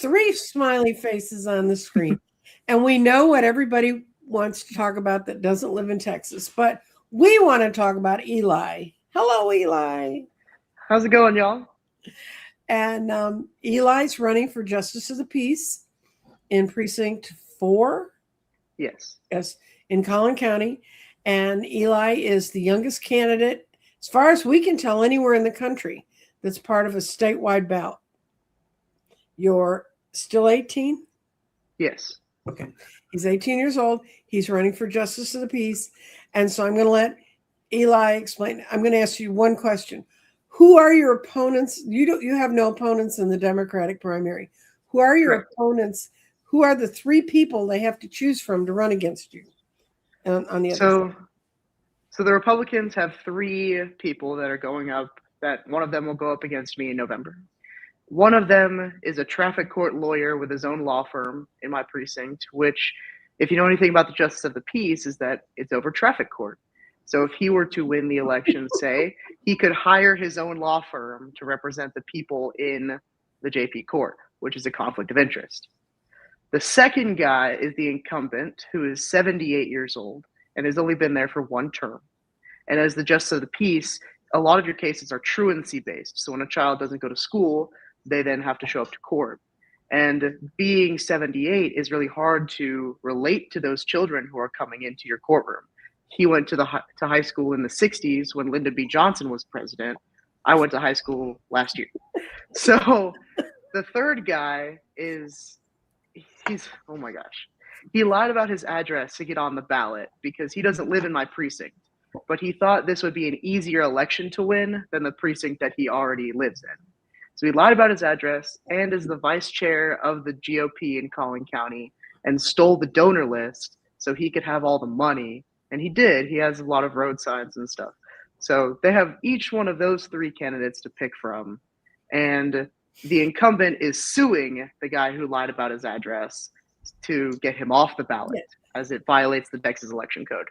3 smiley faces on the screen. And we know what everybody wants to talk about that doesn't live in Texas, but we want to talk about Eli. Hello, Eli. How's it going, y'all? And Eli's running for Justice of the Peace in Precinct 4. Yes, in Collin County. And Eli is the youngest candidate, as far as we can tell, anywhere in the country that's part of a statewide ballot. You're still 18? yes. Okay. He's 18 years old. He's running for Justice of the Peace. And so I'm going to let Eli explain. I'm going to ask you one question. Who are your opponents? You have no opponents in the Democratic primary. Who are your opponents? Who are the 3 people they have to choose from to run against you on the other side? So the Republicans have 3 people that are going up, that one of them will go up against me in November. One of them is a traffic court lawyer with his own law firm in my precinct, which, if you know anything about the Justice of the Peace, is that it's over traffic court. So if he were to win the election, say, he could hire his own law firm to represent the people in the JP court, which is a conflict of interest. The second guy is the incumbent, who is 78 years old and has only been there for 1 term. And as the Justice of the Peace, a lot of your cases are truancy based. So when a child doesn't go to school, they then have to show up to court. And being 78 is really hard to relate to those children who are coming into your courtroom. He went to high school in the 60s when Lyndon B. Johnson was president. I went to high school last year. So the third guy he's oh my gosh. He lied about his address to get on the ballot because he doesn't live in my precinct. But he thought this would be an easier election to win than the precinct that he already lives in. So he lied about his address and is the vice chair of the GOP in Collin County and stole the donor list so he could have all the money. And he did. He has a lot of road signs and stuff. So they have each one of those 3 candidates to pick from. And the incumbent is suing the guy who lied about his address to get him off the ballot, as it violates the Texas election code.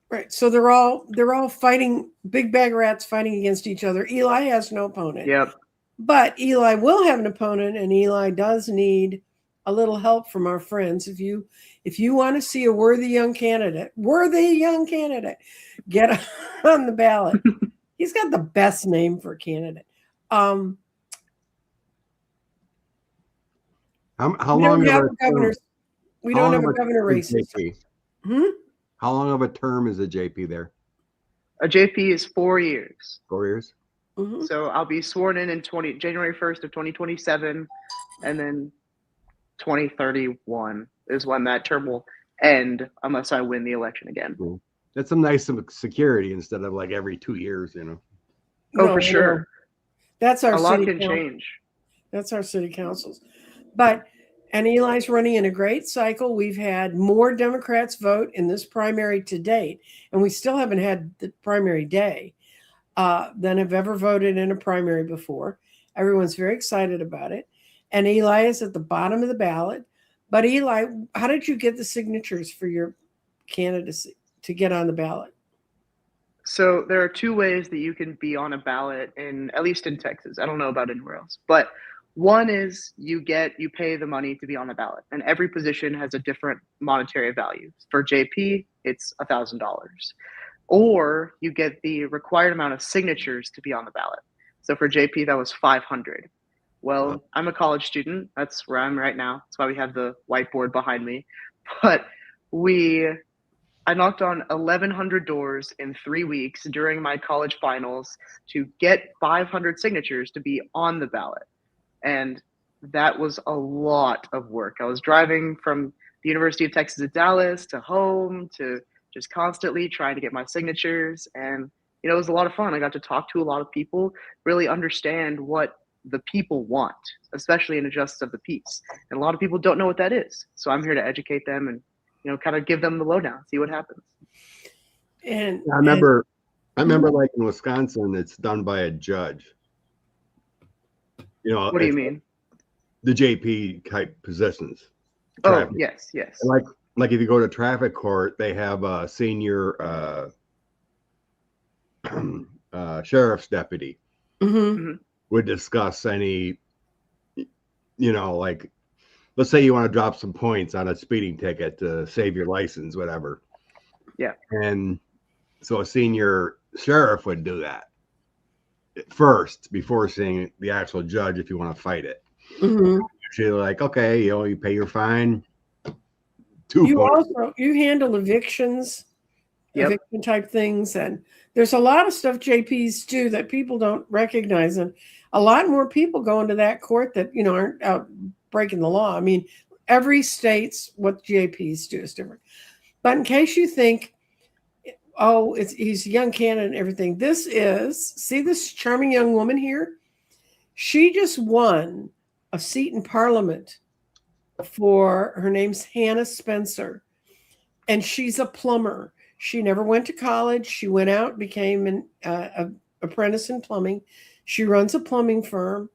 Right. So they're all fighting, big bag rats fighting against each other. Eli has no opponent. Yep. But Eli will have an opponent, and Eli does need a little help from our friends. If you want to see a worthy young candidate, get on the ballot. He's got the best name for a candidate. How long of a governor? We don't have a governor race. How long of a term is a JP there? A JP is 4 years. 4 years. Mm-hmm. So I'll be sworn in January 1st of 2027, and then 2031 is when that term will end, unless I win the election again. Cool. That's some nice security instead of like every 2 years, Oh, no, for sure. No. That's our a lot city can council. Change. That's our city councils. And Eli's running in a great cycle. We've had more Democrats vote in this primary to date, and we still haven't had the primary day, than have ever voted in a primary before. Everyone's very excited about it. And Eli is at the bottom of the ballot. But Eli, how did you get the signatures for your candidacy to get on the ballot? So there are 2 ways that you can be on a ballot, at least in Texas. I don't know about anywhere else. But one is you pay the money to be on the ballot, and every position has a different monetary value. For JP, it's $1,000. Or you get the required amount of signatures to be on the ballot. So for JP, that was 500. Well, I'm a college student. That's where I'm right now. That's why we have the whiteboard behind me. But I knocked on 1,100 doors in 3 weeks during my college finals to get 500 signatures to be on the ballot. And that was a lot of work. I was driving from the University of Texas at Dallas to home to just constantly trying to get my signatures. And, it was a lot of fun. I got to talk to a lot of people, really understand what the people want, especially in a Justice of the Peace. And a lot of people don't know what that is. So I'm here to educate them and, kind of give them the lowdown, see what happens. And I remember like in Wisconsin, it's done by a judge. What do you mean? The JP type positions. Oh, yes. Like if you go to traffic court, they have a senior sheriff's deputy would discuss any, like let's say you want to drop some points on a speeding ticket to save your license, whatever. Yeah. And so a senior sheriff would do that first before seeing the actual judge if you want to fight it. Mhm. Usually like, okay, you pay your fine. 2 You points. also handle evictions, Yep. eviction type things, and there's a lot of stuff JPs do that people don't recognize, and a lot more people go into that court that aren't out breaking the law. I mean, every state's what JPs do is different. But in case you think, oh, he's a young candidate and everything, see this charming young woman here? She just won a seat in Parliament her name's Hannah Spencer, and she's a plumber. She never went to college. She went out, became an apprentice in plumbing. She runs a plumbing firm,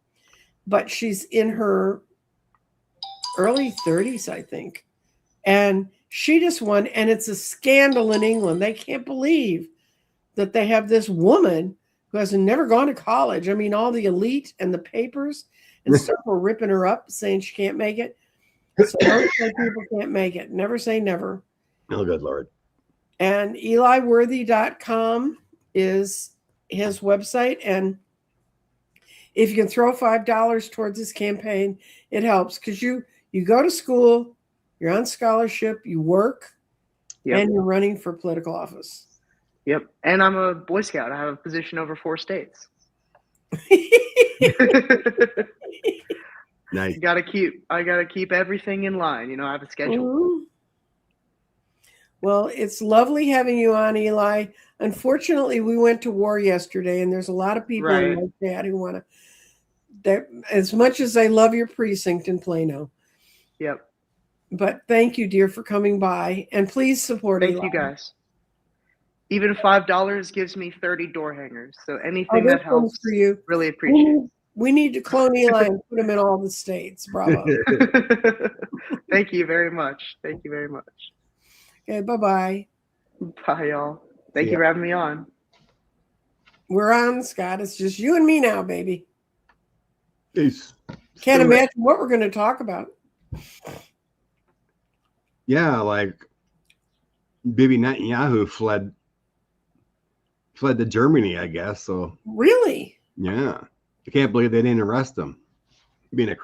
but she's in her early 30s, I think. And she just won, and it's a scandal in England. They can't believe that they have this woman who has never gone to college. I mean, all the elite and the papers and stuff were ripping her up, saying she can't make it. So don't say people can't make it. Never say never. Oh, good Lord. And eliworthy.com is his website. And if you can throw $5 towards this campaign, it helps, because you go to school, you're on scholarship, you work, Yep. and you're running for political office. Yep. And I'm a Boy Scout. I have a position over 4 states. Nice. I gotta keep everything in line. I have a schedule. Mhm. Well, it's lovely having you on, Eli. Unfortunately, we went to war yesterday, and there's a lot of people Right. in my chat who want to, as much as they love your precinct in Plano. Yep. But thank you, dear, for coming by, and please support Thank Eli. you guys. Even $5 gives me 30 door hangers. So Oh, anything this that helps, one's for you. really appreciate We need to clone Eli and put him in all the states. Bravo. it. Thank you very much. Thank you very much. Okay, bye-bye. Bye, y'all. Thank See you ya. for having me on. We're on, Scott. It's just you and me now, baby. Peace. Can't Do it. imagine what we're going to talk about. Yeah, like Bibi Netanyahu fled to Germany, I guess. So Really? yeah, I can't believe they didn't arrest him. Being a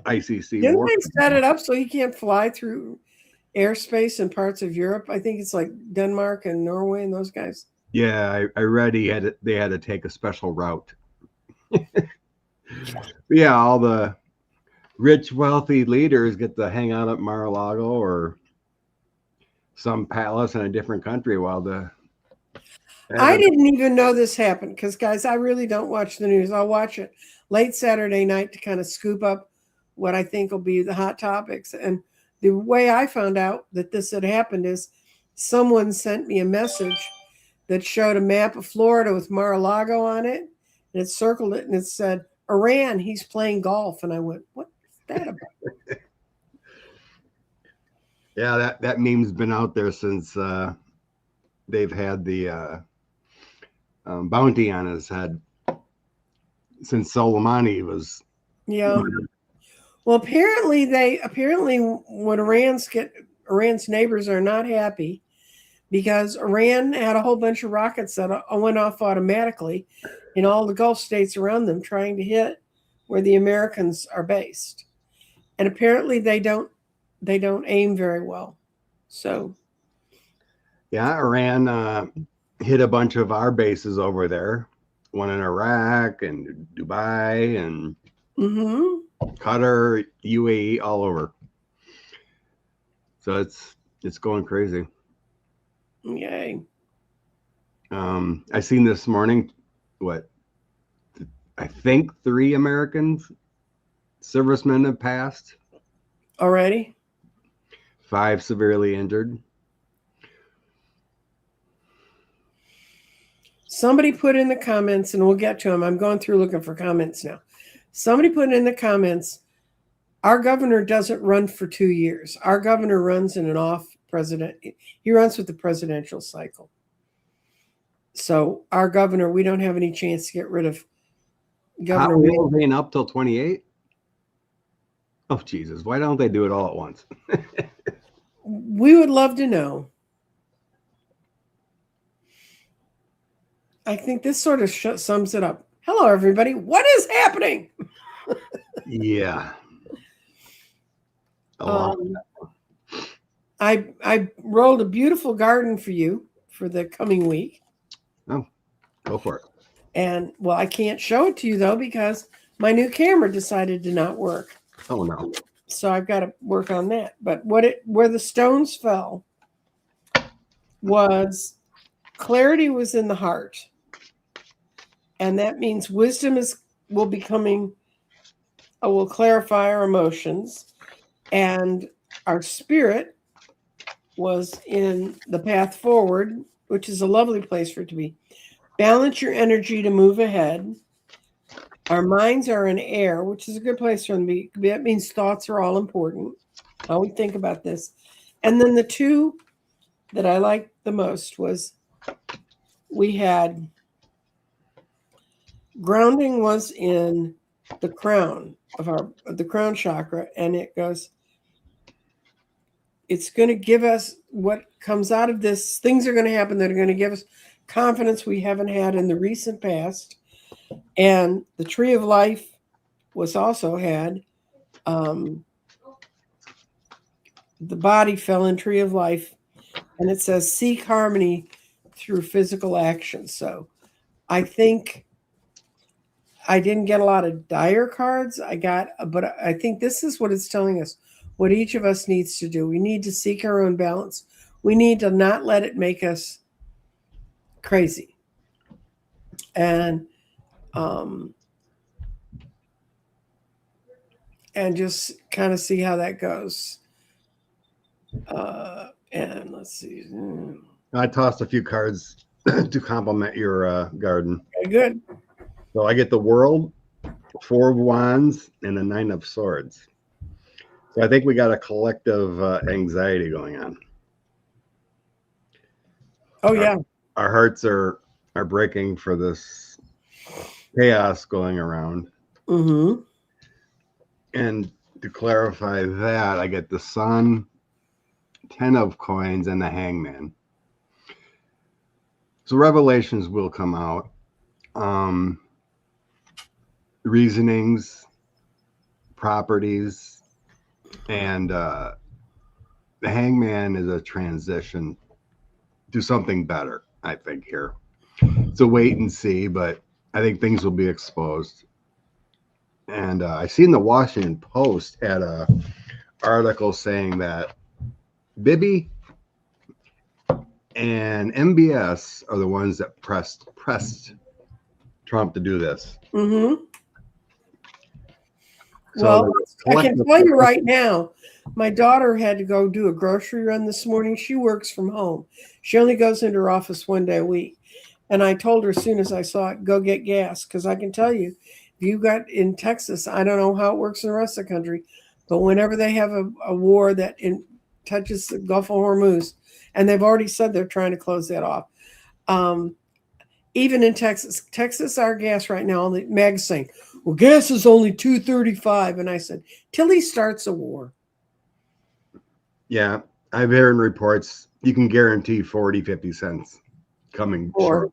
ICC Didn't war. they set it up so he can't fly through airspace in parts of Europe? I think it's like Denmark and Norway and those guys. Yeah, I read they had to take a special route. Yeah, all the rich, wealthy leaders get to hang out at Mar-a-Lago or some palace in a different country while I didn't even know this happened because, guys, I really don't watch the news. I'll watch it late Saturday night to kind of scoop up what I think will be the hot topics. And the way I found out that this had happened is someone sent me a message that showed a map of Florida with Mar-a-Lago on it, and it circled it, and it said, Iran, he's playing golf. And I went, what is that about? Yeah, that meme's been out there since they've had the bounty on his head since Soleimani was. Yeah. Well, apparently when Iran's neighbors are not happy because Iran had a whole bunch of rockets that went off automatically in all the Gulf states around them, trying to hit where the Americans are based. And apparently they don't aim very well. So Yeah, Iran hit a bunch of our bases over there, one in Iraq and Dubai and Qatar, UAE, all over. So it's going crazy. Yay. I seen this morning, I think 3 American servicemen have passed. Already? 5 severely injured. Somebody put in the comments, and we'll get to them. I'm going through looking for comments now. Somebody put in the comments, our governor doesn't run for 2 years. Our governor runs in an off president. He runs with the presidential cycle. So our governor, we don't have any chance to get rid of Governor. How old ain't up till 28? Oh, Jesus. Why don't they do it all at once? We would love to know. I think this sort of sums it up. Hello, everybody. What is happening? Yeah. A lot. I rolled a beautiful garden for you for the coming week. Oh, go for it. And well, I can't show it to you though because my new camera decided to not work. Oh, no. So I've got to work on that. But where the stones fell was clarity was in the heart. And that means wisdom will clarify our emotions, and our spirit was in the path forward, which is a lovely place for it to be. Balance your energy to move ahead. Our minds are in air, which is a good place for them to be. That means thoughts are all important, how we think about this. And then the two that I liked the most was we had grounding was in the crown the crown chakra, and it goes, it's going to give us what comes out of this. Things are going to happen that are going to give us confidence we haven't had in the recent past. And the tree of life was also had. The body fell in tree of life, and it says seek harmony through physical action. So I think I didn't get a lot of dire cards. But I think this is what it's telling us, what each of us needs to do. We need to seek our own balance. We need to not let it make us crazy. And just kind of see how that goes. And let's see. I tossed a few cards to complement your garden. Okay, good. So I get the World, 4 of Wands, and the 9 of Swords. So I think we got a collective anxiety going on. Oh, yeah. Our hearts are breaking for this chaos going around. Mm-hmm. And to clarify that, I get the Sun, 10 of Coins, and the Hangman. So revelations will come out. Reasonings, properties, and the Hangman is a transition to something better, I think, here. It's a wait and see, but I think things will be exposed. And I seen the Washington Post had a article saying that Bibi and MBS are the ones that pressed Trump to do this. Mm-hmm. So well, I can tell you right now, my daughter had to go do a grocery run this morning. She works from home. She only goes into her office one day a week. And I told her as soon as I saw it, go get gas. Because I can tell you, if you got in Texas, I don't know how it works in the rest of the country, but whenever they have a war that touches the Gulf of Hormuz, and they've already said they're trying to close that off. Even in Texas, our gas right now, the mag's saying, well, gas is only $2.35. And I said, till he starts a war. Yeah, I've heard reports you can guarantee 40, 50 cents coming short.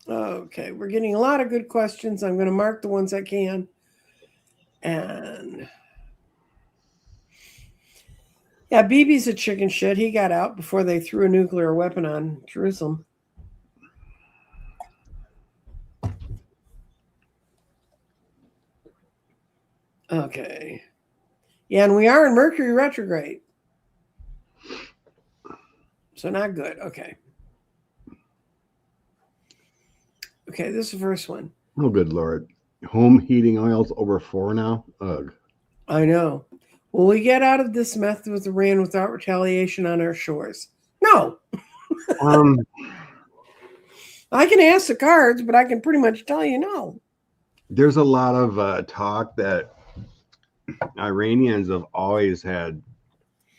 Okay, we're getting a lot of good questions. I'm going to mark the ones I can. And yeah, Bibi's a chicken shit. He got out before they threw a nuclear weapon on Jerusalem. Okay. Yeah, and we are in Mercury retrograde. So not good. Okay. Okay, this is the first one. Oh, good Lord. Home heating oils over 4 now? Ugh. I know. Will we get out of this mess with Iran without retaliation on our shores? No. I can ask the cards, but I can pretty much tell you no. There's a lot of talk that Iranians have always had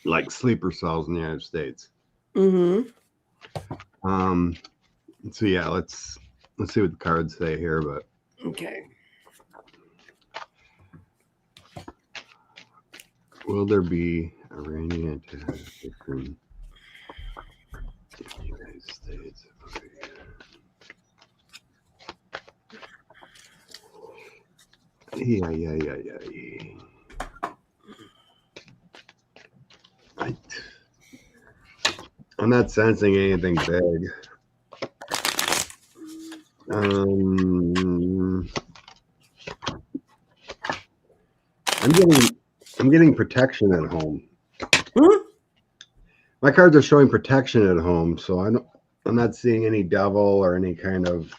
like sleeper cells in the United States. Mm-hmm. So yeah, let's see what the cards say here, but okay. Will there be Iranian attack in the United States? Yeah. I'm not sensing anything big. I'm getting protection at home. My cards are showing protection at home, so I'm not seeing any devil or any kind of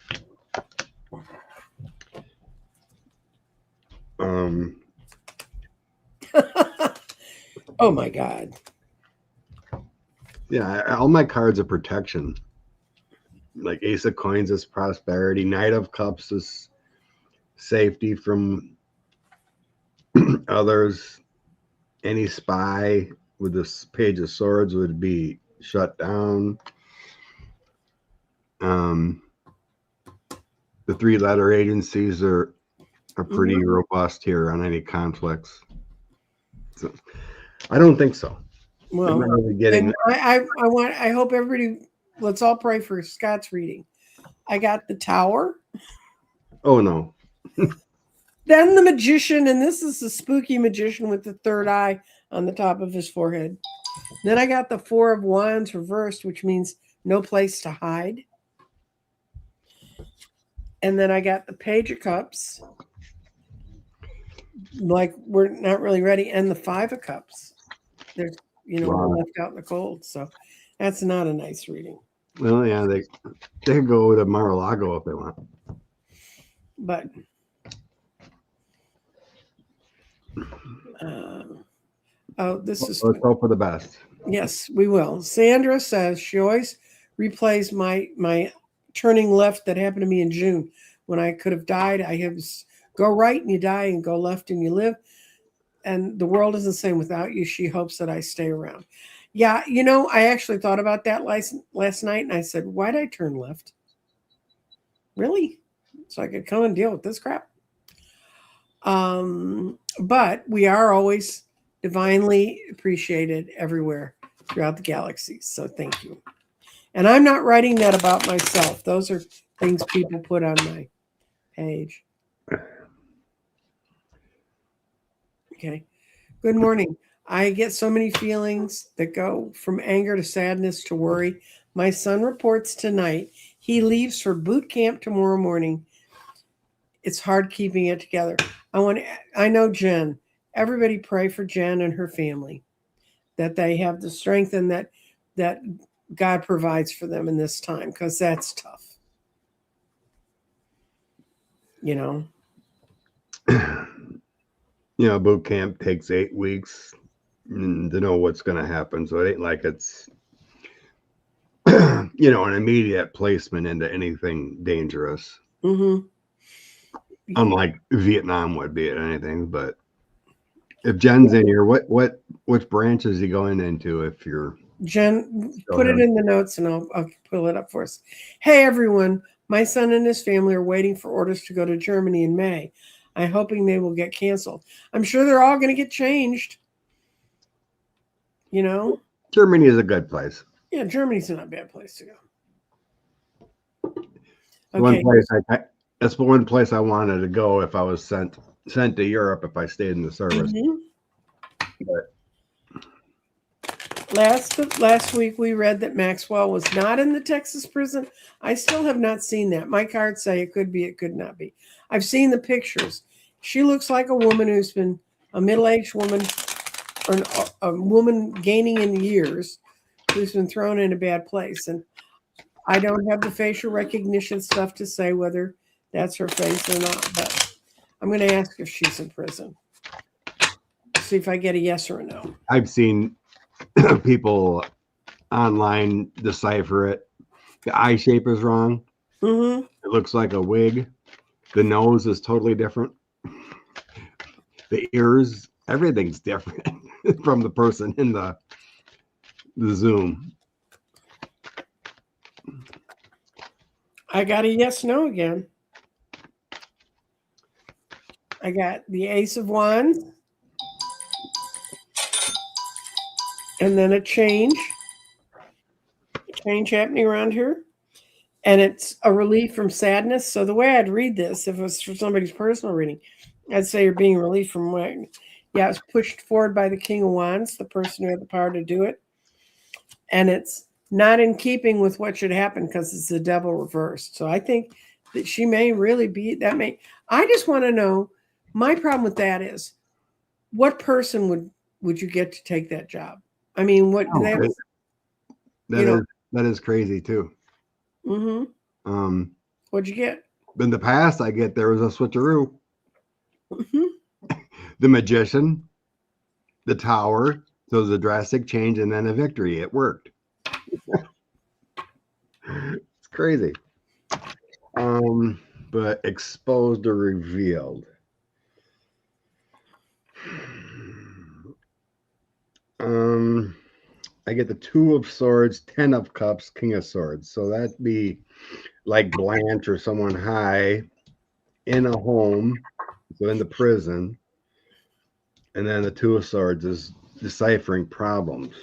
Oh my God. Yeah, all my cards are protection. Like Ace of Coins is prosperity, Knight of Cups is safety from others. Any spy with this Page of Swords would be shut down. The 3-letter agencies are pretty robust here on any conflicts. So, I don't think so. Well, and I hope everybody, let's all pray for Scott's reading. I got the Tower. Oh no. Then the Magician, and this is the spooky magician with the third eye on the top of his forehead. Then I got the 4 of Wands reversed, which means no place to hide. And then I got the Page of Cups, like we're not really ready, and the 5 of Cups. There's, we're left out in the cold, so that's not a nice reading. Well, yeah, they can go to Mar-a-Lago if they want. But this is. Let's hope for the best. Yes, we will. Sandra says she always replays my turning left that happened to me in June when I could have died. I have go right and you die, and go left and you live. And the world is the same without you. She hopes that I stay around. Yeah, I actually thought about that last night, and I said, why'd I turn left? Really? So I could come and deal with this crap? But we are always divinely appreciated everywhere throughout the galaxies. So thank you. And I'm not writing that about myself. Those are things people put on my page. Okay. Good morning. I get so many feelings that go from anger to sadness to worry. My son reports tonight. He leaves for boot camp tomorrow morning. It's hard keeping it together. I know Jen. Everybody pray for Jen and her family, that they have the strength and that God provides for them in this time, because that's tough. Boot camp takes 8 weeks to know what's going to happen. So it ain't like it's, an immediate placement into anything dangerous. Mm-hmm. Unlike Vietnam would be at anything. But if Jen's in here, which branch is he going into? If you're Jen, put it in the notes and I'll pull it up for us. Hey, everyone. My son and his family are waiting for orders to go to Germany in May. I'm hoping they will get canceled. I'm sure they're all going to get changed. Germany is a good place. Yeah, Germany's not a bad place to go. Okay. That's the one place I wanted to go if I was sent to Europe if I stayed in the service. Mm-hmm. But last week we read that Maxwell was not in the Texas prison. I still have not seen that. My cards say it could be, it could not be. I've seen the pictures. She looks like a woman who's been a middle-aged woman, or a woman gaining in years, who's been thrown in a bad place. And I don't have the facial recognition stuff to say whether that's her face or not, but I'm going to ask if she's in prison. See if I get a yes or a no. I've seen people online decipher it. The eye shape is wrong. Mm-hmm. It looks like a wig. The nose is totally different. The ears, everything's different from the person in the Zoom. I got a yes, no again. I got the Ace of Wands, and then a change happening around here. And it's a relief from sadness. So the way I'd read this, if it was for somebody's personal reading, I'd say you're being relieved from what, yeah, it's pushed forward by the King of Wands, the person who had the power to do it. And it's not in keeping with what should happen because it's the devil reversed. So I think that she may really be, I just want to know, my problem with that is, what person would you get to take that job? I mean, what do they have? That is crazy too. Mm-hmm. What'd you get? In the past, there was a switcheroo. Mm-hmm. The Magician, the Tower. So it was a drastic change and then a victory. It worked. It's crazy. But exposed or revealed. I get the Two of Swords, 10 of Cups, King of Swords. So that'd be like Blanche or someone high in a home, so in the prison. And then the Two of Swords is deciphering problems.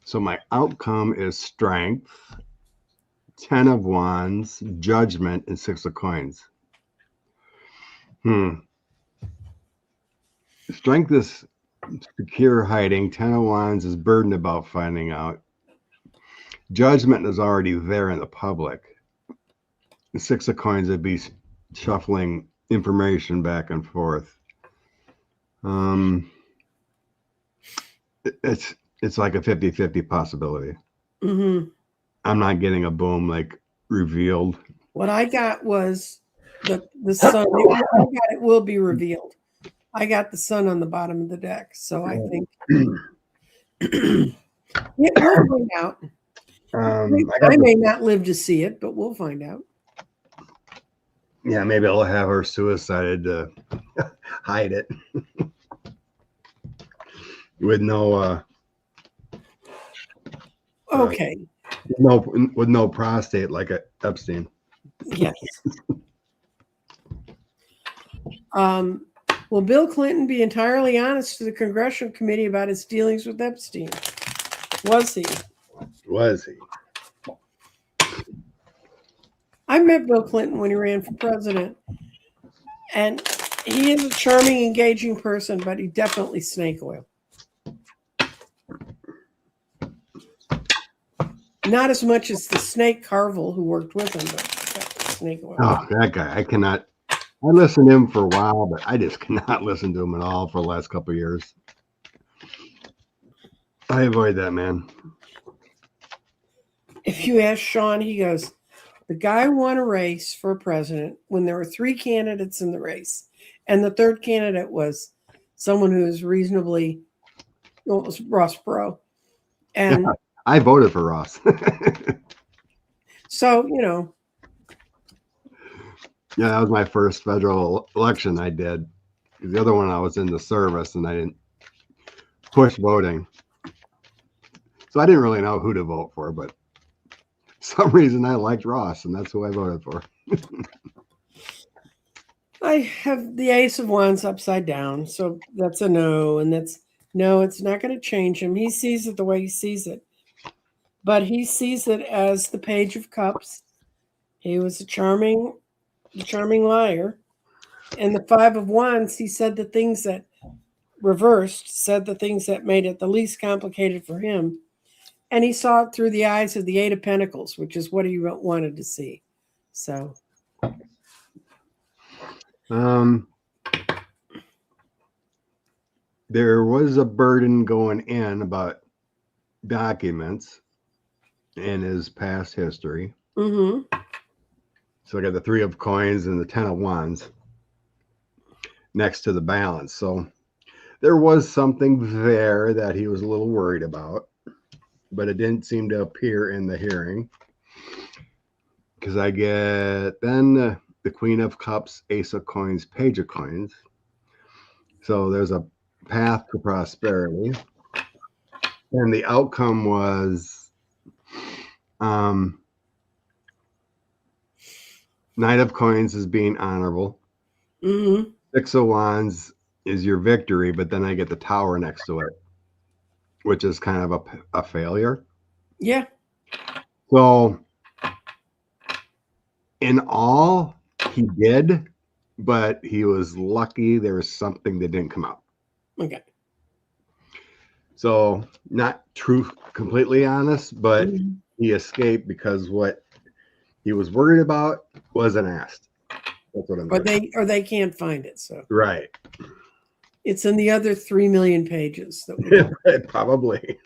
So my outcome is Strength, 10 of Wands, Judgment, and 6 of Coins. Strength is secure hiding. 10 of Wands is burdened about finding out. Judgment is already there in the public. The 6 of Coins would be shuffling information back and forth. It's like a 50-50 possibility. Mm-hmm. I'm not getting a boom like revealed. What I got was the sun. It will be revealed. I got the sun on the bottom of the deck, so I think we'll find out. I may not live to see it, but we'll find out. Yeah, maybe I'll have her suicided to hide it with no. Okay. With no prostate like a Epstein. Yes. Will Bill Clinton be entirely honest to the Congressional Committee about his dealings with Epstein? Was he? Was he? I met Bill Clinton when he ran for president, and he is a charming, engaging person, but he definitely snake oil. Not as much as the snake Carville who worked with him, but snake oil. Oh, that guy! I cannot. I listened to him for a while, but I just cannot listen to him at all for the last couple of years. I avoid that man. If you ask Sean, he goes, the guy won a race for president when there were 3 candidates in the race. And the third candidate was someone who was reasonably, well, it was Ross Perot. And I voted for Ross. So, you know. Yeah, that was my first federal election I did. The other one I was in the service and I didn't push voting. So I didn't really know who to vote for, but for some reason I liked Ross and that's who I voted for. I have the Ace of Wands upside down, so that's a no, and that's no, it's not going to change him. He sees it the way he sees it, but he sees it as the Page of Cups. He was a charming liar, and the 5 of Wands, he said the things that reversed, said the things that made it the least complicated for him, and he saw it through the eyes of the 8 of Pentacles, which is what he wanted to see. So. There was a burden going in about documents in his past history. Mm-hmm. So I got the 3 of Coins and the 10 of Wands next to the balance. So there was something there that he was a little worried about, but it didn't seem to appear in the hearing. Because I get then the Queen of Cups, Ace of Coins, Page of Coins. So there's a path to prosperity. And the outcome was Knight of Coins is being honorable. Mm-hmm. 6 of Wands is your victory, but then I get the Tower next to it. which is kind of a failure. Yeah. So in all, he did, but he was lucky there was something that didn't come out. Okay. So not true, completely honest, but Mhm. he escaped because what he was worried about wasn't asked. That's what I'm saying. Or they can't find it. So Right. it's in the other 3 million pages that we don't. Probably.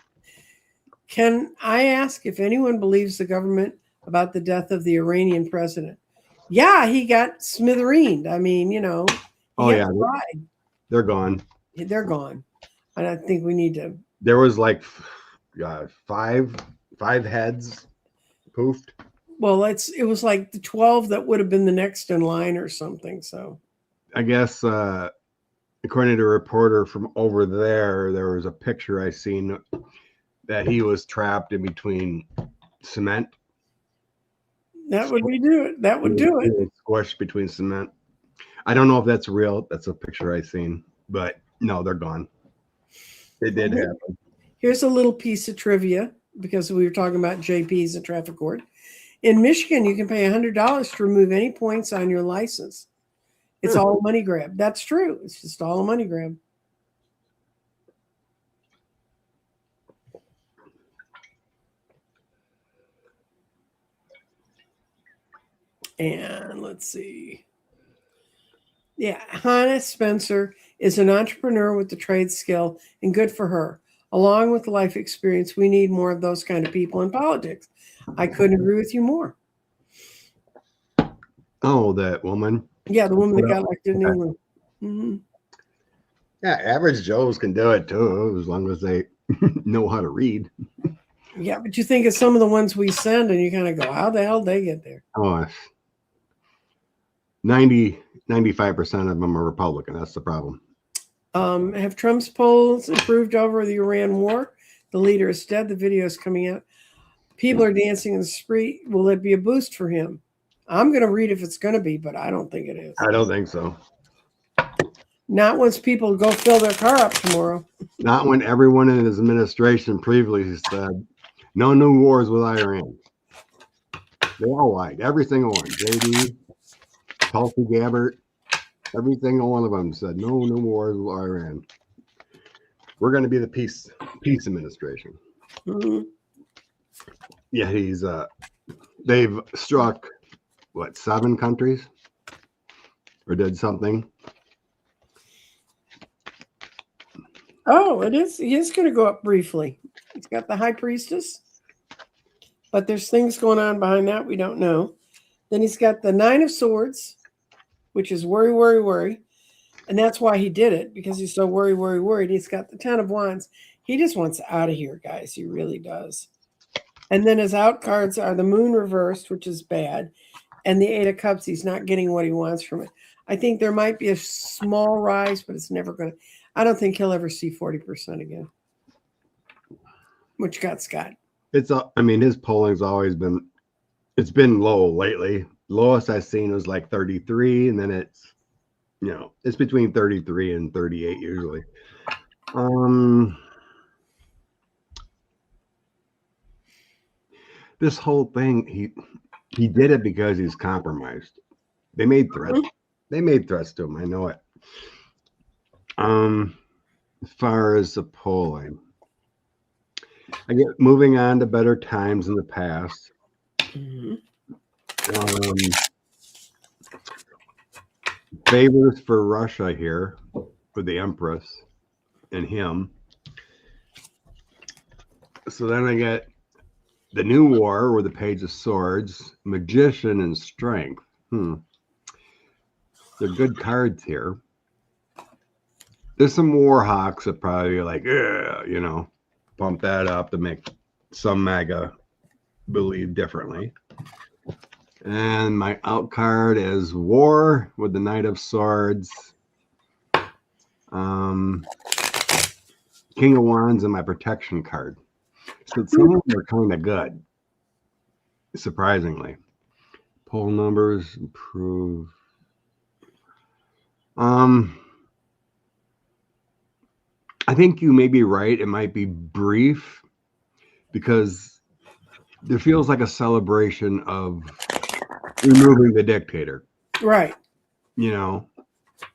Can I ask if anyone believes the government about the death of the Iranian president? Yeah, he got smithereened. I mean, you know, Oh yeah, fried. they're gone. They're gone. And I think we need to. There was like five heads poofed. Well, it was like the 12 that would have been the next in line or something. So I guess according to a reporter from over there was a picture I seen that he was trapped in between cement. that would do it. That would do He it. was squished between cement. I don't know if that's real. That's a picture I seen, but no, they're gone. It did happen. Here's a little piece of trivia because we were talking about JPs and traffic court. In Michigan, you can pay $100 to remove any points on your license. It's all a money grab. That's true. It's just all a money grab. And let's see. Yeah, Hannah Spencer is an entrepreneur with the trade skill, and good for her. Along with life experience, we need more of those kind of people in politics. I couldn't agree with you more. Oh, that woman. Yeah, the woman that got elected in England. Mm-hmm. Yeah, average Joes can do it too, as long as they know how to read. Yeah, but you think of some of the ones we send, and you kind of go, "How the hell did they get there?" Oh, 95% of them are Republican. That's the problem. Have Trump's polls improved over the Iran war? The leader is dead. The video is coming out. People are dancing in the street. Will it be a boost for him? I'm going to read if it's going to be, but I don't think it is. I don't think so. Not once people go fill their car up tomorrow. Not when everyone in his administration previously said, no new wars with Iran. They all lied. Every single one. JD, Tulsi Gabbard, every single one of them said, no new wars with Iran. We're going to be the peace administration. Mm-hmm. Yeah, they've struck, 7 countries? Or did something? Oh, it is. He is going to go up briefly. He's got the high priestess, but there's things going on behind that we don't know. Then he's got the 9 of Swords, which is worry, worry, worry. And that's why he did it, because he's so worry, worry, worried. He's got the 10 of Wands. He just wants out of here, guys. He really does. And then his out cards are the Moon reversed, which is bad, and the 8 of Cups. He's not getting what he wants from it. I think there might be a small rise, but it's never going to. I don't think he'll ever see 40% again. What you got, Scott? His polling's always been, it's been low lately. Lowest I've seen was like 33, and then it's, it's between 33 and 38 usually. This whole thing, he did it because he's compromised. They made threats. They made threats to him. I know it. As far as the polling, I get moving on to better times in the past. Mm-hmm. Favors for Russia here for the Empress and him. So then I get the new war with the Page of Swords, Magician, and Strength. They're good cards here. There's some war hawks that probably like, pump that up to make some MAGA believe differently. And my out card is War with the Knight of Swords, King of Wands, and my protection card. So some of them are kind of good, surprisingly. Poll numbers improve. I think you may be right. It might be brief because there feels like a celebration of removing the dictator. Right. You know,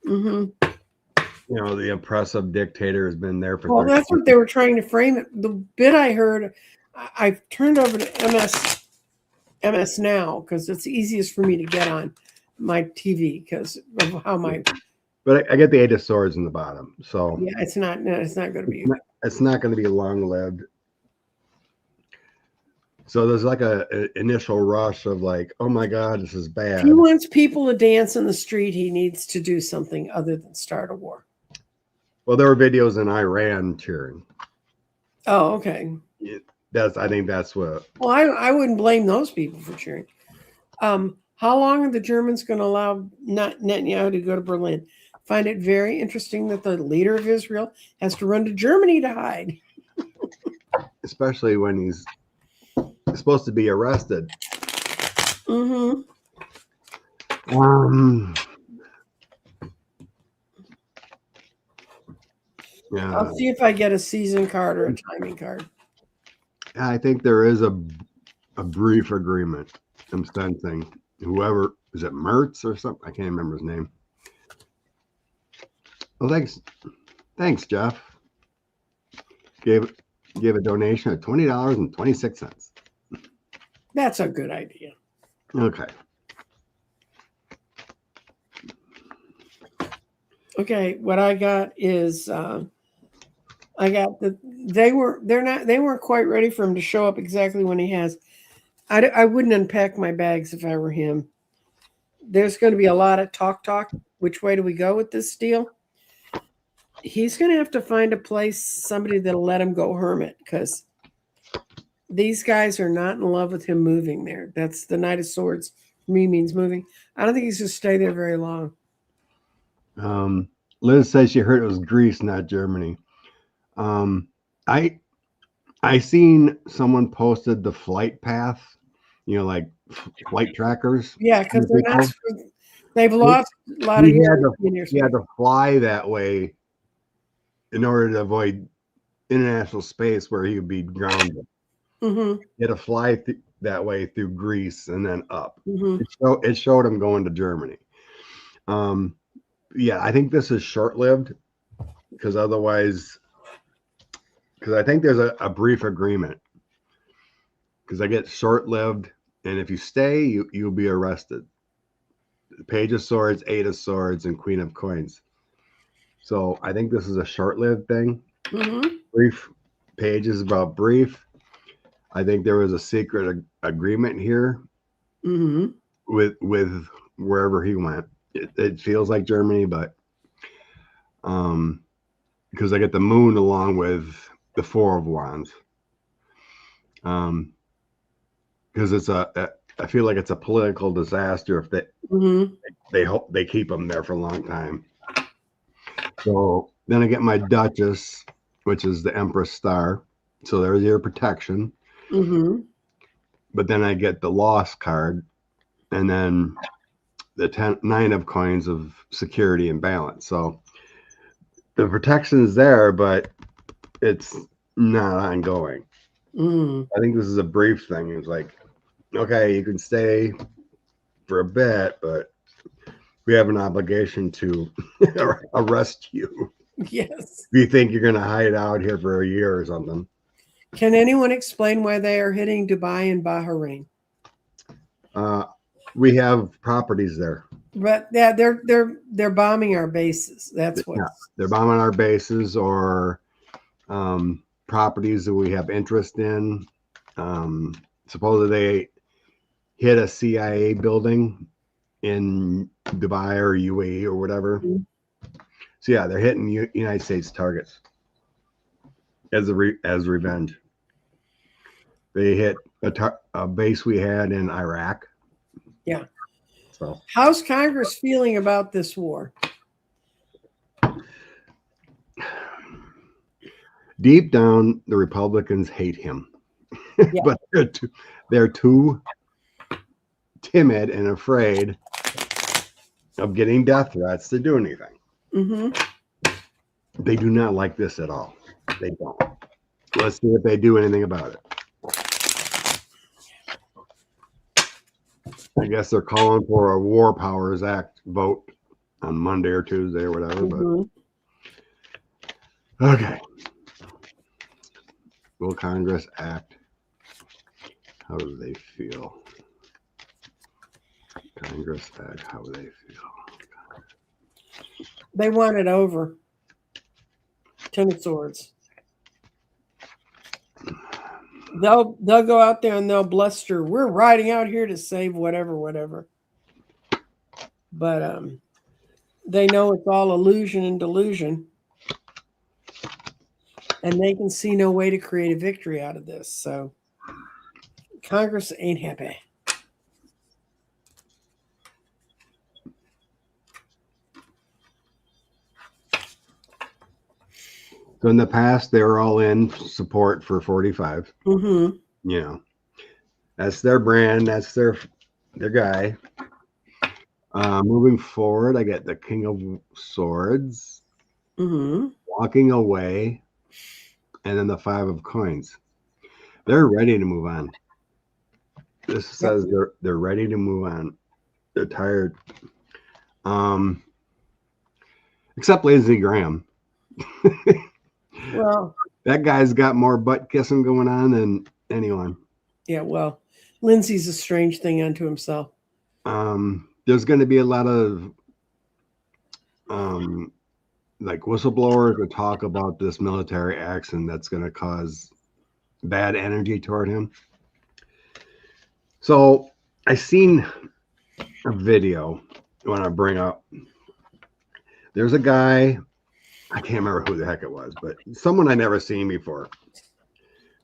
Mm-hmm. the oppressive dictator has been there for Well, 30 that's what they were trying to frame it. The bit I heard, I've turned over to MS Now because it's easiest for me to get on my TV because of how my But I get the 8 of swords in the bottom, so yeah, it's not going to be. it's not going to be long lived. So there's like a initial rush of like, oh my God, this is If bad. he wants people to dance in the street, he needs to do something other than start a war. Well, there were videos in Iran cheering. Oh, okay. I think that's what. Well, I wouldn't blame those people for cheering. How long are the Germans going to allow Netanyahu to go to Berlin? Find it very interesting that the leader of Israel has to run to Germany to hide. Especially when he's supposed to be arrested. Mm-hmm. Yeah. I'll see if I get a season card or a timing card. I think there is a brief agreement. I'm sensing whoever is it Mertz or something? I can't remember his name. Well, thanks, Jeff. Gave a donation of $20.26. That's a good idea. Okay. Okay, what I got is I got they weren't quite ready for him to show up exactly when he has. I wouldn't unpack my bags if I were him. There's going to be a lot of talk. Which way do we go with this deal? He's going to have to find a place, somebody that'll let him go hermit, because these guys are not in love with him moving there. That's the Knight of Swords. For me means moving. I don't think he's going to stay there very long. Liz says she heard it was Greece, not Germany. I seen someone posted the flight path, like flight trackers. Yeah, because they've lost a lot of years. He had to fly that way in order to avoid international space where he would be grounded. Mm-hmm. He had to fly that way through Greece and then up. Mm-hmm. It showed him going to Germany. Yeah, I think this is short-lived because otherwise, because I think there's a brief agreement. Because I get short-lived, and if you stay, you'll be arrested. Page of Swords, 8 of Swords, and Queen of Coins. So I think this is a short-lived thing. Mm-hmm. Brief pages about brief. I think there was a secret agreement here with wherever he went. It feels like Germany, but because I get the moon along with the 4 of Wands. Because it's I feel like it's a political disaster if they hope they keep them there for a long time. So then I get my Duchess, which is the Empress star. So there's your protection. But then I get the Lost card, and then the 9 of Coins of security and balance. So the protection is there, but it's not ongoing. I think this is a brief thing. It's like, okay, you can stay for a bit, but we have an obligation to arrest you. Yes. If you think you're going to hide out here for a year or something. Can anyone explain why they are hitting Dubai and Bahrain? We have properties there. But yeah, they're bombing our bases. That's what they're bombing our bases or properties that we have interest in. Supposedly they hit a CIA building in Dubai or UAE or whatever. So yeah, they're hitting United States targets as revenge. They hit a base we had in Iraq. Yeah. So how's Congress feeling about this war? Deep down, the Republicans hate him, but they're too timid and afraid of getting death threats to do anything. They do not like this at all. They don't. Let's see if they do anything about it. I guess they're calling for a War Powers Act vote on Monday or Tuesday or whatever. Mhm. But okay. Will Congress act? How do they feel? Congress act. How do they feel? They want it over. 10 of Swords. They'll go out there and they'll bluster. We're riding out here to save whatever. But they know it's all illusion and delusion. And they can see no way to create a victory out of this. So Congress ain't happy. So in the past, they were all in support for 45. Mm-hmm. You know, that's their brand. That's their guy. Moving forward, I get the King of Swords, Mm-hmm. walking away, and then the Five of Coins. They're ready to move on. This says they're ready to move on. They're tired. Except Lindsey Graham. Well, that guy's got more butt kissing going on than anyone. yeah, well, Lindsey's a strange thing unto himself. There's going to be a lot of like whistleblowers to talk about this military action that's going to cause bad energy toward him. So I seen a video I want to bring up. There's a guy, I can't remember who the heck it was, but someone I never seen before.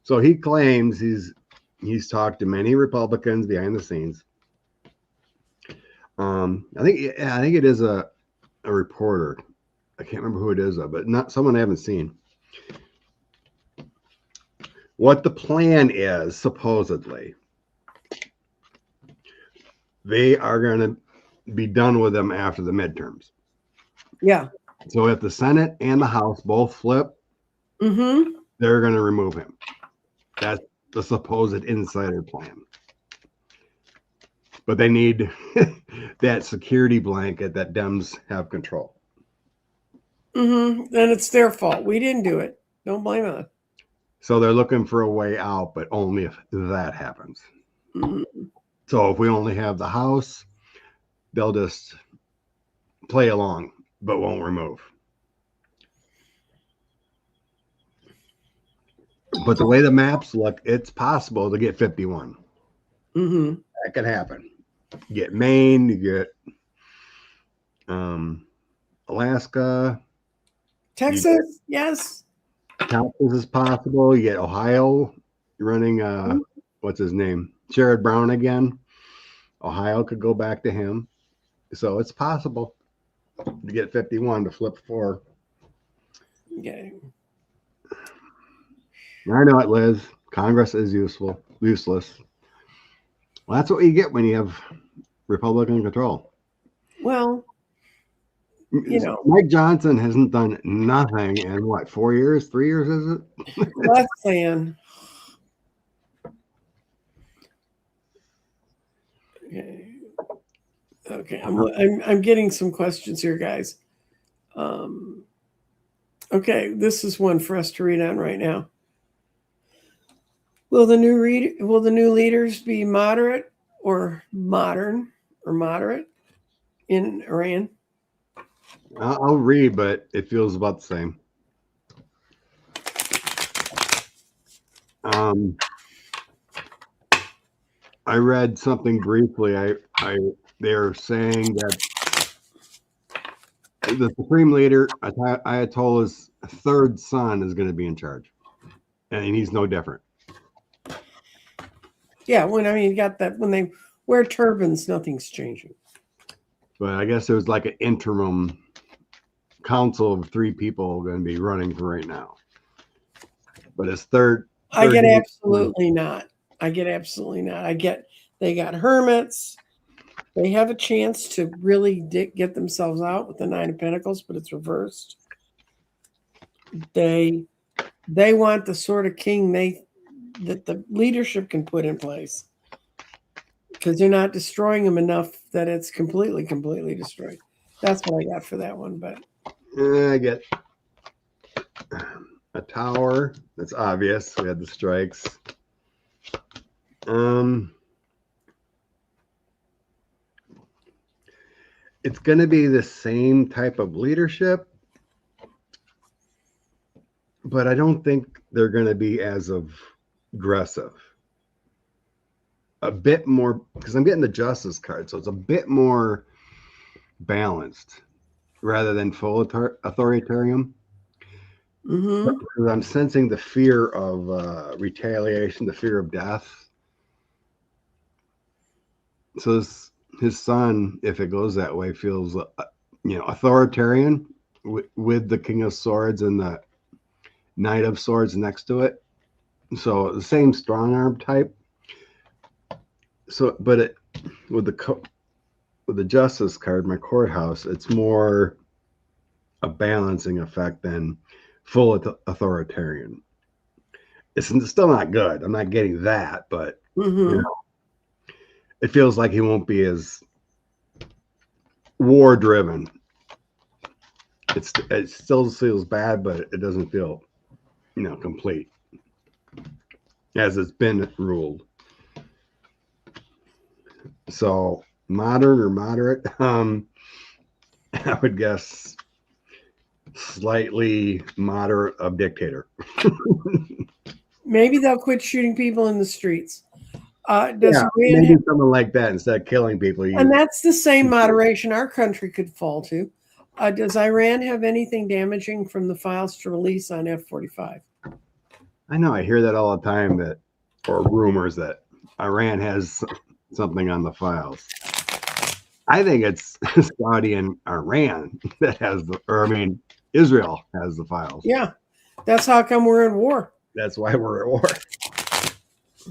So he claims he's talked to many Republicans behind the scenes. I think it is a reporter. I can't remember who it is, but not someone I haven't seen. What the plan is, supposedly, they are going to be done with them after the midterms. Yeah. So if the Senate and the House both flip, Mm-hmm. they're going to remove him. That's the supposed insider plan. But they need that security blanket that Dems have control. Mm-hmm. And it's their fault. We didn't do it. Don't blame us. So they're looking for a way out, but only if that happens. Mm-hmm. So if we only have the House, they'll just play along, but won't remove. But the way the maps look, it's possible to get 51. Mm-hmm. That could happen. You get Maine, you get Alaska. Texas, yes. Texas is possible. You get Ohio running, what's his name? Sherrod Brown again. Ohio could go back to him. So it's possible to get 51 to flip 4. Okay. I know it, Liz. Congress is useless. Well, that's what you get when you have Republican control. Well, you know, Mike Johnson hasn't done nothing in what, 4 years, 3 years, is it? less than. Okay. I'm getting some questions here, guys. Okay, this is one for us to read on right now. Will the new leaders be moderate or modern or moderate in Iran? I'll read, but it feels about the same. I read something briefly. They're saying that the supreme leader, Ayatollah's third son, is going to be in charge, and he's no different. Yeah, you got that when they wear turbans, nothing's changing. But I guess there's like an interim council of 3 people going to be running for right now. But it's third. I get absolutely not. I get they got hermits. They have a chance to really get themselves out with the 9 of Pentacles, but it's reversed. They want the sort of king that the leadership can put in place, because they're not destroying them enough that it's completely destroyed. That's what I got for that one. But I get a tower. That's obvious. We had the strikes. It's going to be the same type of leadership, but I don't think they're going to be as aggressive. A bit more, because I'm getting the justice card, so it's a bit more balanced rather than full authoritarian. mm-hmm. I'm sensing the fear of retaliation, the fear of death. So his son, if it goes that way, feels authoritarian with the King of Swords and the Knight of Swords next to it. So the same strong arm type. So, but with the Justice card, my courthouse, it's more a balancing effect than full authoritarian. It's still not good. I'm not getting that, but Mm-hmm. It feels like he won't be as war driven. It still feels bad, but it doesn't feel complete as it's been ruled. So modern or moderate, I would guess slightly moderate of dictator. Maybe they'll quit shooting people in the streets. Yeah, maybe something like that instead of killing people. And that's the same moderation our country could fall to. Does Iran have anything damaging from the files to release on F-45? I know. I hear that all the time, or rumors that Iran has something on the files. I think it's Saudi and Iran that has Israel has the files. Yeah, that's how come we're in war. That's why we're at war.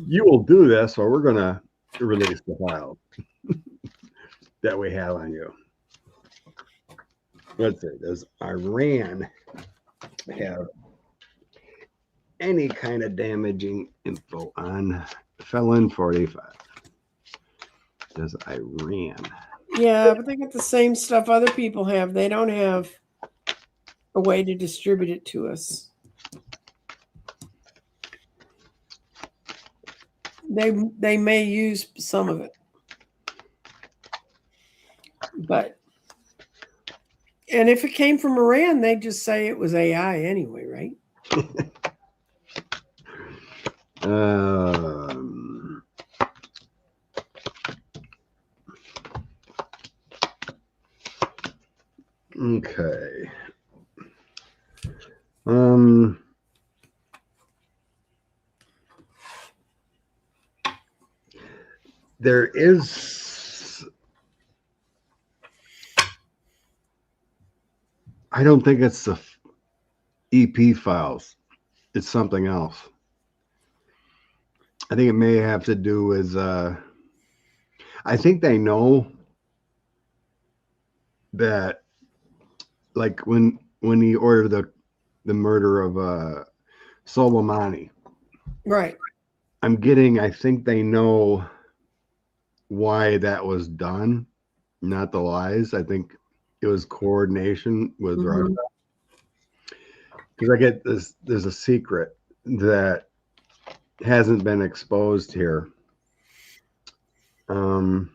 You will do this, or we're going to release the files that we have on you. Let's see. Does Iran have any kind of damaging info on Felon 45? Does Iran? Yeah, but they got the same stuff other people have. They don't have a way to distribute it to us. They may use some of it, and if it came from Iran, they'd just say it was AI anyway, right? Okay. There is, I don't think it's the EP files. It's something else. I think it may have to do with, I think they know that, like when he ordered the murder of Soleimani. Right. I think they know why that was done, not the lies. I think it was coordination with Russia. Because I get this, there's a secret that hasn't been exposed here. Then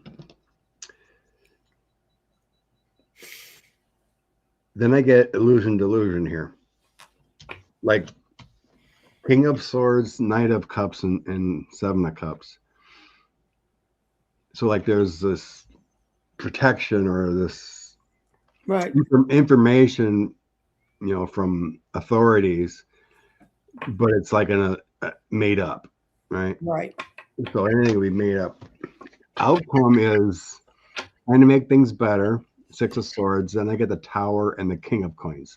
I get illusion delusion here. Like King of Swords, Knight of Cups, and Seven of Cups. So like there's this protection or this information, from authorities, but it's like made up, right? Right. So anything we made up. Outcome is trying to make things better. Six of Swords. Then I get the Tower and the King of Coins.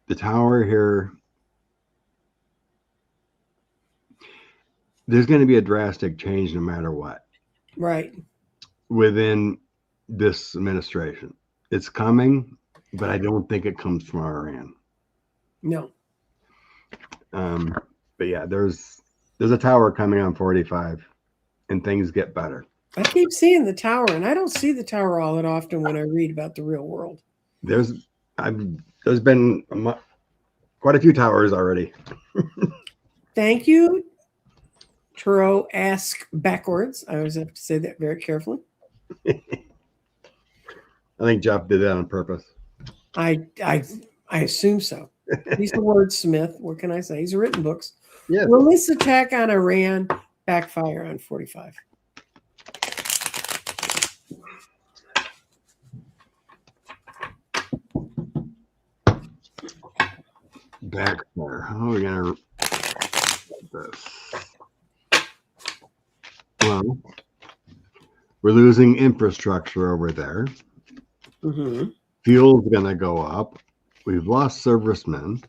The Tower here. There's going to be a drastic change no matter what. Right. Within this administration. It's coming, but I don't think it comes from Iran. No. But yeah, there's a tower coming on 45, and things get better. I keep seeing the tower, and I don't see the tower all that often when I read about the real world. There's been quite a few towers already. Thank you. Turo, ask backwards. I always have to say that very carefully. I think Jeff did that on purpose. I assume so. He's a wordsmith. What can I say? He's written books. Yeah. Will this attack on Iran backfire on 45? Backfire. How are we gonna this? Well, we're losing infrastructure over there. Mm-hmm. Fuel's gonna go up. We've lost servicemen.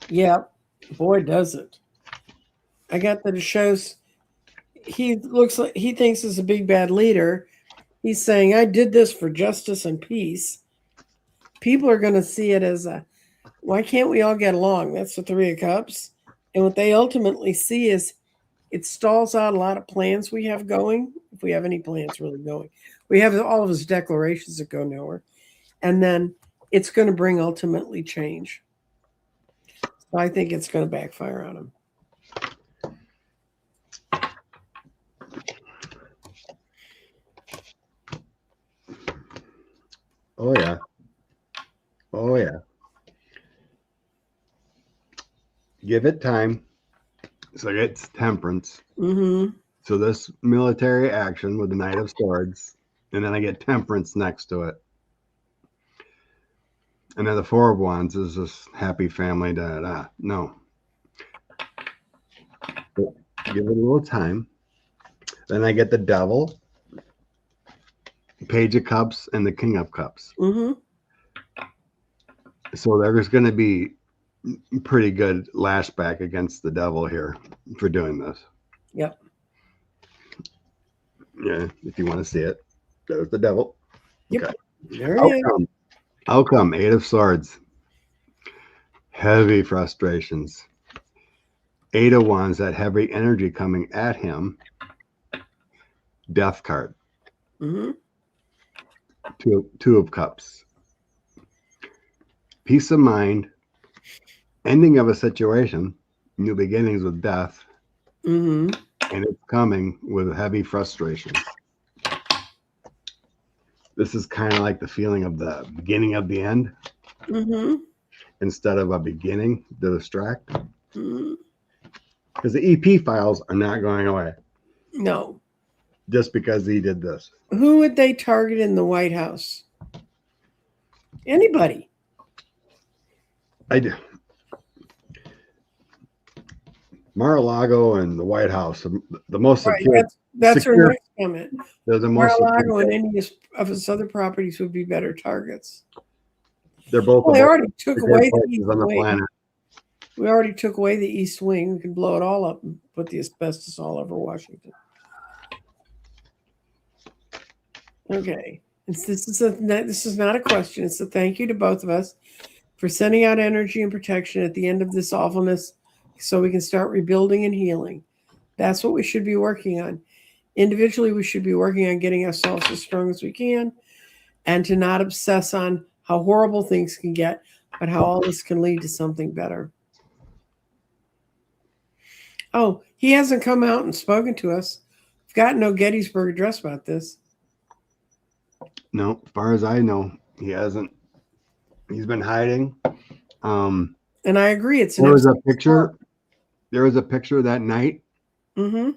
Yeah, boy, does it. I got that it shows he looks like he thinks he's a big bad leader. He's saying, I did this for justice and peace. People are going to see it as why can't we all get along? That's the Three of Cups. And what they ultimately see is it stalls out a lot of plans we have going, if we have any plans really going. We have all of his declarations that go nowhere. And then it's going to bring ultimately change. So I think it's going to backfire on him. Oh yeah. Oh yeah. Give it time. So it's temperance. Mm-hmm. So this military action with the Knight of Swords, and then I get temperance next to it. And then the Four of Wands is this happy family, da da da. No. But give it a little time. Then I get the Devil, Page of Cups, and the King of Cups. Mm-hmm. So there's going to be pretty good lashback against the Devil here for doing this. Yep. Yeah, if you want to see it. There's the Devil. Yep. Okay. There it is. Outcome, Eight of Swords. Heavy frustrations. Eight of Wands, that heavy energy coming at him. Death card. Mm-hmm. Two of Cups. Peace of mind. Ending of a situation. New beginnings with death. Mm-hmm. And it's coming with heavy frustrations. This is kind of like the feeling of the beginning of the end. Mm-hmm. Instead of a beginning to distract. Mm-hmm. Because the EP files are not going away. No. Just because he did this. Who would they target in the White House? Anybody. I do. Mar-a-Lago and the White House, the most Right. secure. That's secure, her next comment. They're the most Mar-a-Lago secure. and any of his other properties would be better targets. They're both Well, the they most already took secure away the places East on the Wing. planet. We already took away the East Wing. We can blow it all up and put the asbestos all over Washington. Okay. This is not a question. It's a thank you to both of us for sending out energy and protection at the end of this awfulness so we can start rebuilding and healing. That's what we should be working on. Individually, we should be working on getting ourselves as strong as we can and to not obsess on how horrible things can get, but how all this can lead to something better. Oh, he hasn't come out and spoken to us. We've got no Gettysburg Address about this. No, as far as I know, he hasn't. He's been hiding. And I agree. It's There was a picture. There was a picture that night. Mm-hmm.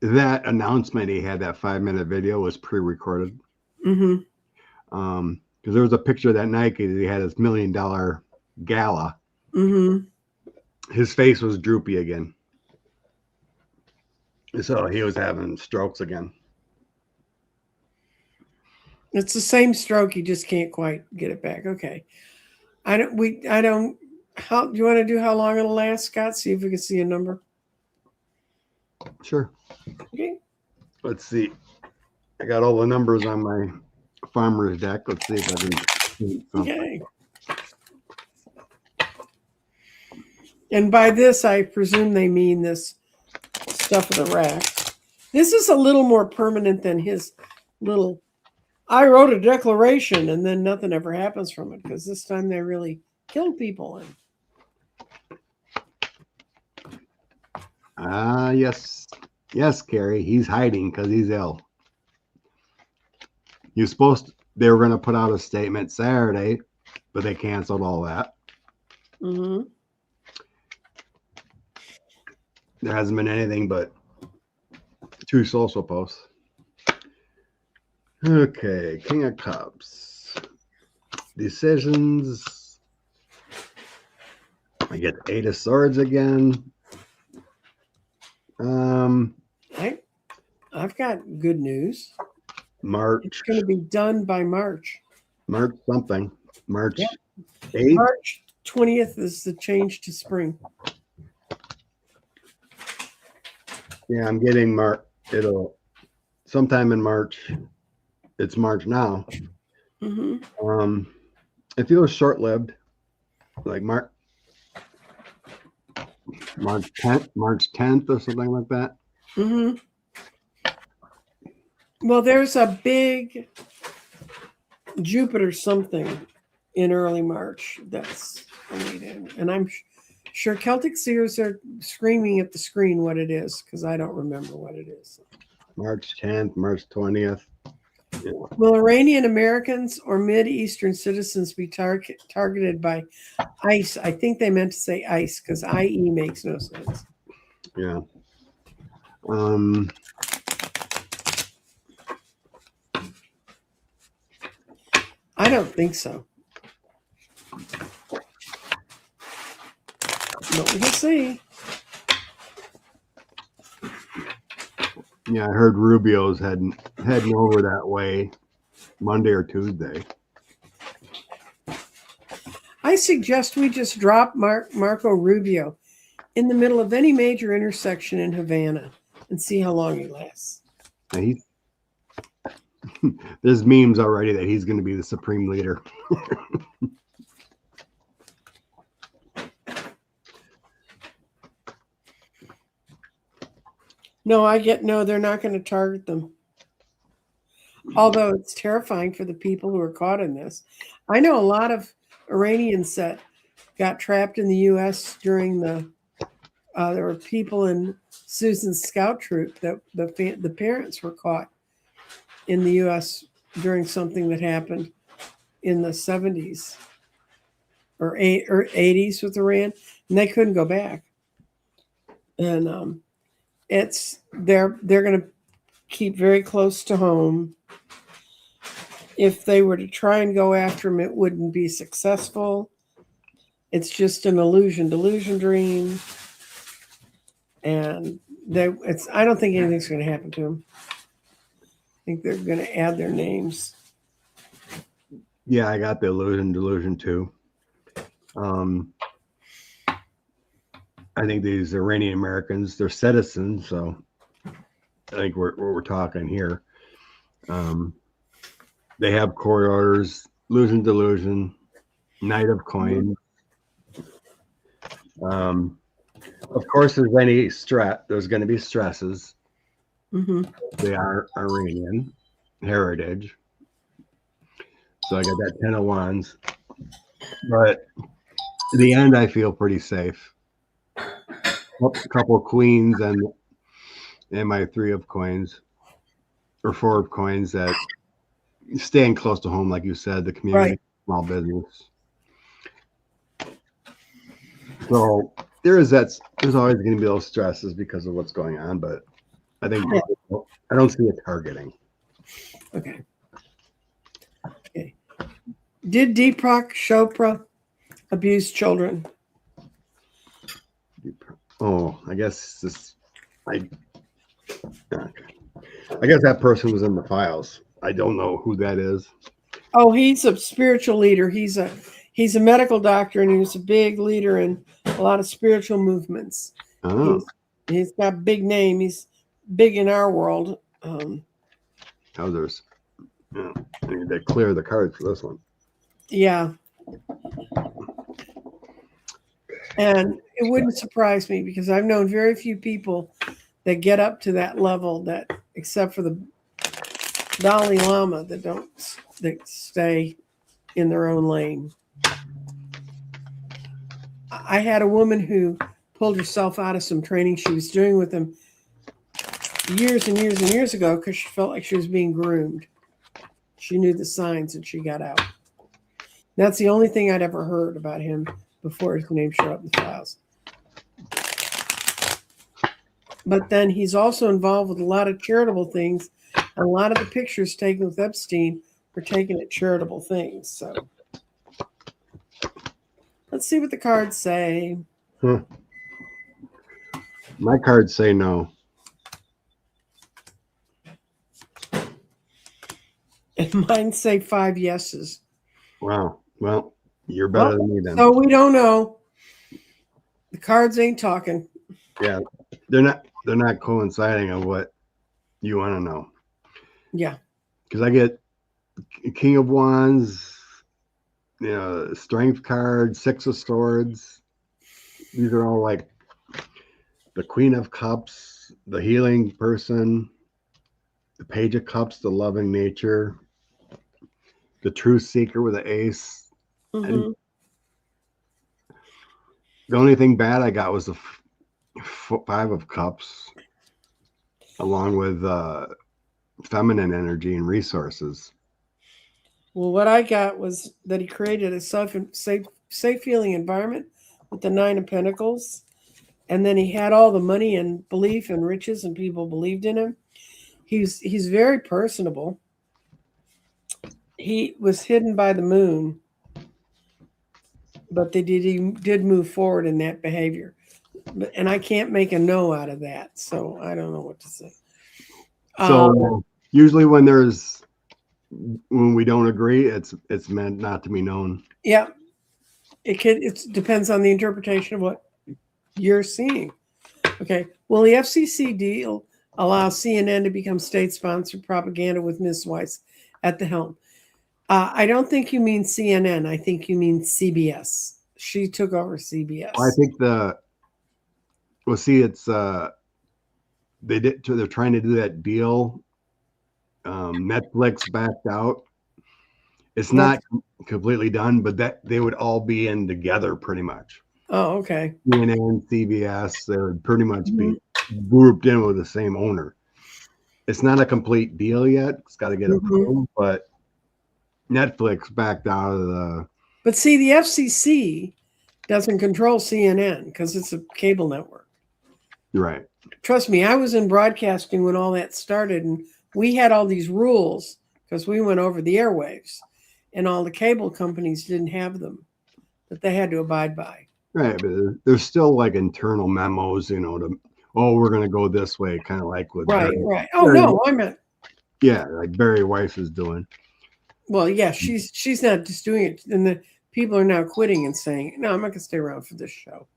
That announcement he had, that 5-minute video, was pre-recorded. Mm-hmm. Because there was a picture that night. He had his $1 million gala. Mm-hmm. His face was droopy again. So he was having strokes again. It's the same stroke. You just can't quite get it back. Okay. How do you want to do how long it'll last, Scott? See if we can see a number. Sure. Okay. Let's see. I got all the numbers on my farmer's deck. Let's see if I can see something. Okay. And by this, I presume they mean this stuff of the racks. This is a little more permanent than his little, I wrote a declaration and then nothing ever happens from it, because this time they really killed people. And Yes. Yes, Carrie. He's hiding because he's ill. They were going to put out a statement Saturday, but they canceled all that. mm-hmm. There hasn't been anything but 2 social posts. Okay, King of Cups. Decisions. I get 8 of Swords again. I've got good news. March. It's going to be done by March. March something. March Yep. 8th. March 20th is the change to spring. Yeah, I'm getting it'll sometime in March. It's March now. Mm-hmm. It feels short-lived. Like March 10th or something like that. Mm-hmm. Well, there's a big Jupiter something in early March that's related. And I'm sure Celtic Seers are screaming at the screen what it is, because I don't remember what it is. March 10th, March 20th. Yeah. Will Iranian Americans or Mid-Eastern citizens be targeted by ICE? I think they meant to say ICE, because IE makes no sense. Yeah. I don't think so. But we'll see. Yeah, I heard Rubio's heading over that way Monday or Tuesday. I suggest we just drop Marco Rubio in the middle of any major intersection in Havana and see how long he lasts. Now there's memes already that he's going to be the supreme leader. No, they're not going to target them. Although it's terrifying for the people who are caught in this. I know a lot of Iranians that got trapped in the U.S. during there were people in Susan's scout troop that the parents were caught in the U.S. during something that happened in the 70s or 80s with Iran, and they couldn't go back. And they're going to keep very close to home. If they were to try and go after him, it wouldn't be successful. It's just an delusion dream. And I don't think anything's going to happen to him. I think they're going to add their names. Yeah, I got the delusion too. I think these Iranian Americans, they're citizens, so I think we're talking here. They have court orders, delusion, Knight of Coins. Of course, there's going to be stresses. Mm-hmm. They are Iranian heritage. So I got that 10 of Wands. But in the end, I feel pretty safe. A couple of queens and my 3 of coins or 4 of coins that staying close to home, like you said, the community, right. Small business. So there's always going to be those stresses because of what's going on, but I think I don't see it targeting. Okay. Did Deepak Chopra abuse children? Oh, I guess I guess that person was in the files. I don't know who that is. Oh, he's a spiritual leader. He's a medical doctor, and he was a big leader in a lot of spiritual movements. Oh. He's got a big name. He's big in our world. There's, I need to clear the cards for this one. Yeah. And it wouldn't surprise me because I've known very few people that get up to that level that, except for the Dalai Lama, that stay in their own lane. I had a woman who pulled herself out of some training she was doing with him years and years and years ago because she felt like she was being groomed. She knew the signs and she got out. That's the only thing I'd ever heard about him before his name showed up in the files. But then he's also involved with a lot of charitable things. And a lot of the pictures taken with Epstein were taken at charitable things. So let's see what the cards say. My cards say no. And mine say 5 yeses. Wow. Well, you're better than me then. So we don't know. The cards ain't talking. Yeah, they're not coinciding of what you want to know. Yeah. Because I get King of Wands, Strength card, Six of Swords. These are all like the Queen of Cups, the healing person, the Page of Cups, the loving nature, the Truth Seeker with the Ace. Mm-hmm. The only thing bad I got was the Five of Cups, along with feminine energy and resources. Well, what I got was that he created a safe feeling environment with the 9 of Pentacles. And then he had all the money and belief and riches and people believed in him. He's very personable. He was hidden by the moon, but he did move forward in that behavior. And I can't make a no out of that, so I don't know what to say. So usually when we don't agree, it's meant not to be known. Yeah, it depends on the interpretation of what you're seeing. Okay. Will the FCC deal allow CNN to become state-sponsored propaganda with Ms. Weiss at the helm? I don't think you mean CNN. I think you mean CBS. She took over CBS. I think it's they're trying to do that deal. Netflix backed out. It's not completely done, but that they would all be in together pretty much. Oh, okay. CNN, CBS, they would pretty much be grouped in with the same owner. It's not a complete deal yet. It's got to get approved, but Netflix backed out of the. But see, the FCC doesn't control CNN because it's a cable network. Right. Trust me, I was in broadcasting when all that started, and we had all these rules because we went over the airwaves, and all the cable companies didn't have them that they had to abide by. Right, but there's still like internal memos, we're going to go this way, kind of like with right. Oh no, I meant like Barry Weiss is doing. Well, yeah, she's not just doing it, and the people are now quitting and saying, "No, I'm not going to stay around for this show.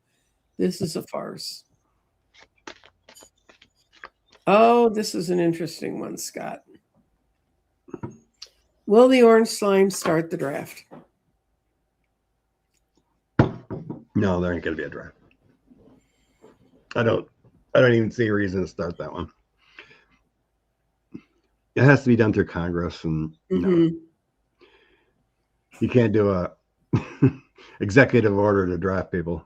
This is a farce." Oh, this is an interesting one, Scott. Will the orange slime start the draft? No, there ain't gonna be a draft. I don't even see a reason to start that one. It has to be done through Congress, and no, you can't do a executive order to draft people.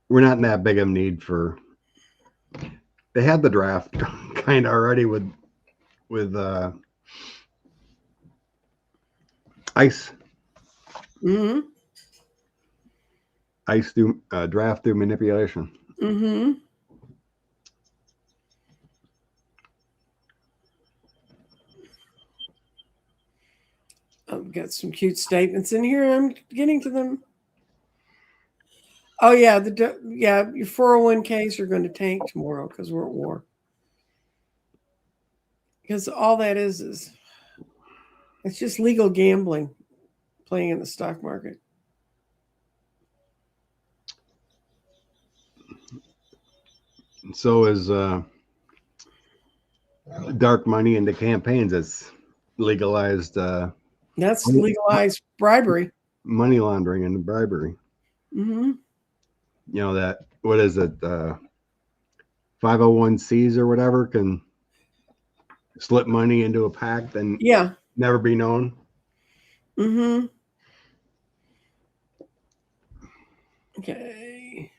We're not in that big of a need for. They had the draft kind of already with ICE. ICE through draft through manipulation. I've got some cute statements in here. I'm getting to them. Oh yeah, your 401ks are going to tank tomorrow because we're at war. Because all that is it's just legal gambling, playing in the stock market. So is dark money into campaigns. It's legalized That's legalized bribery. money laundering and bribery. Mm-hmm. You know that, what is it, 501Cs or whatever can slip money into a pact and Yeah. never be known. Mm-hmm. Okay.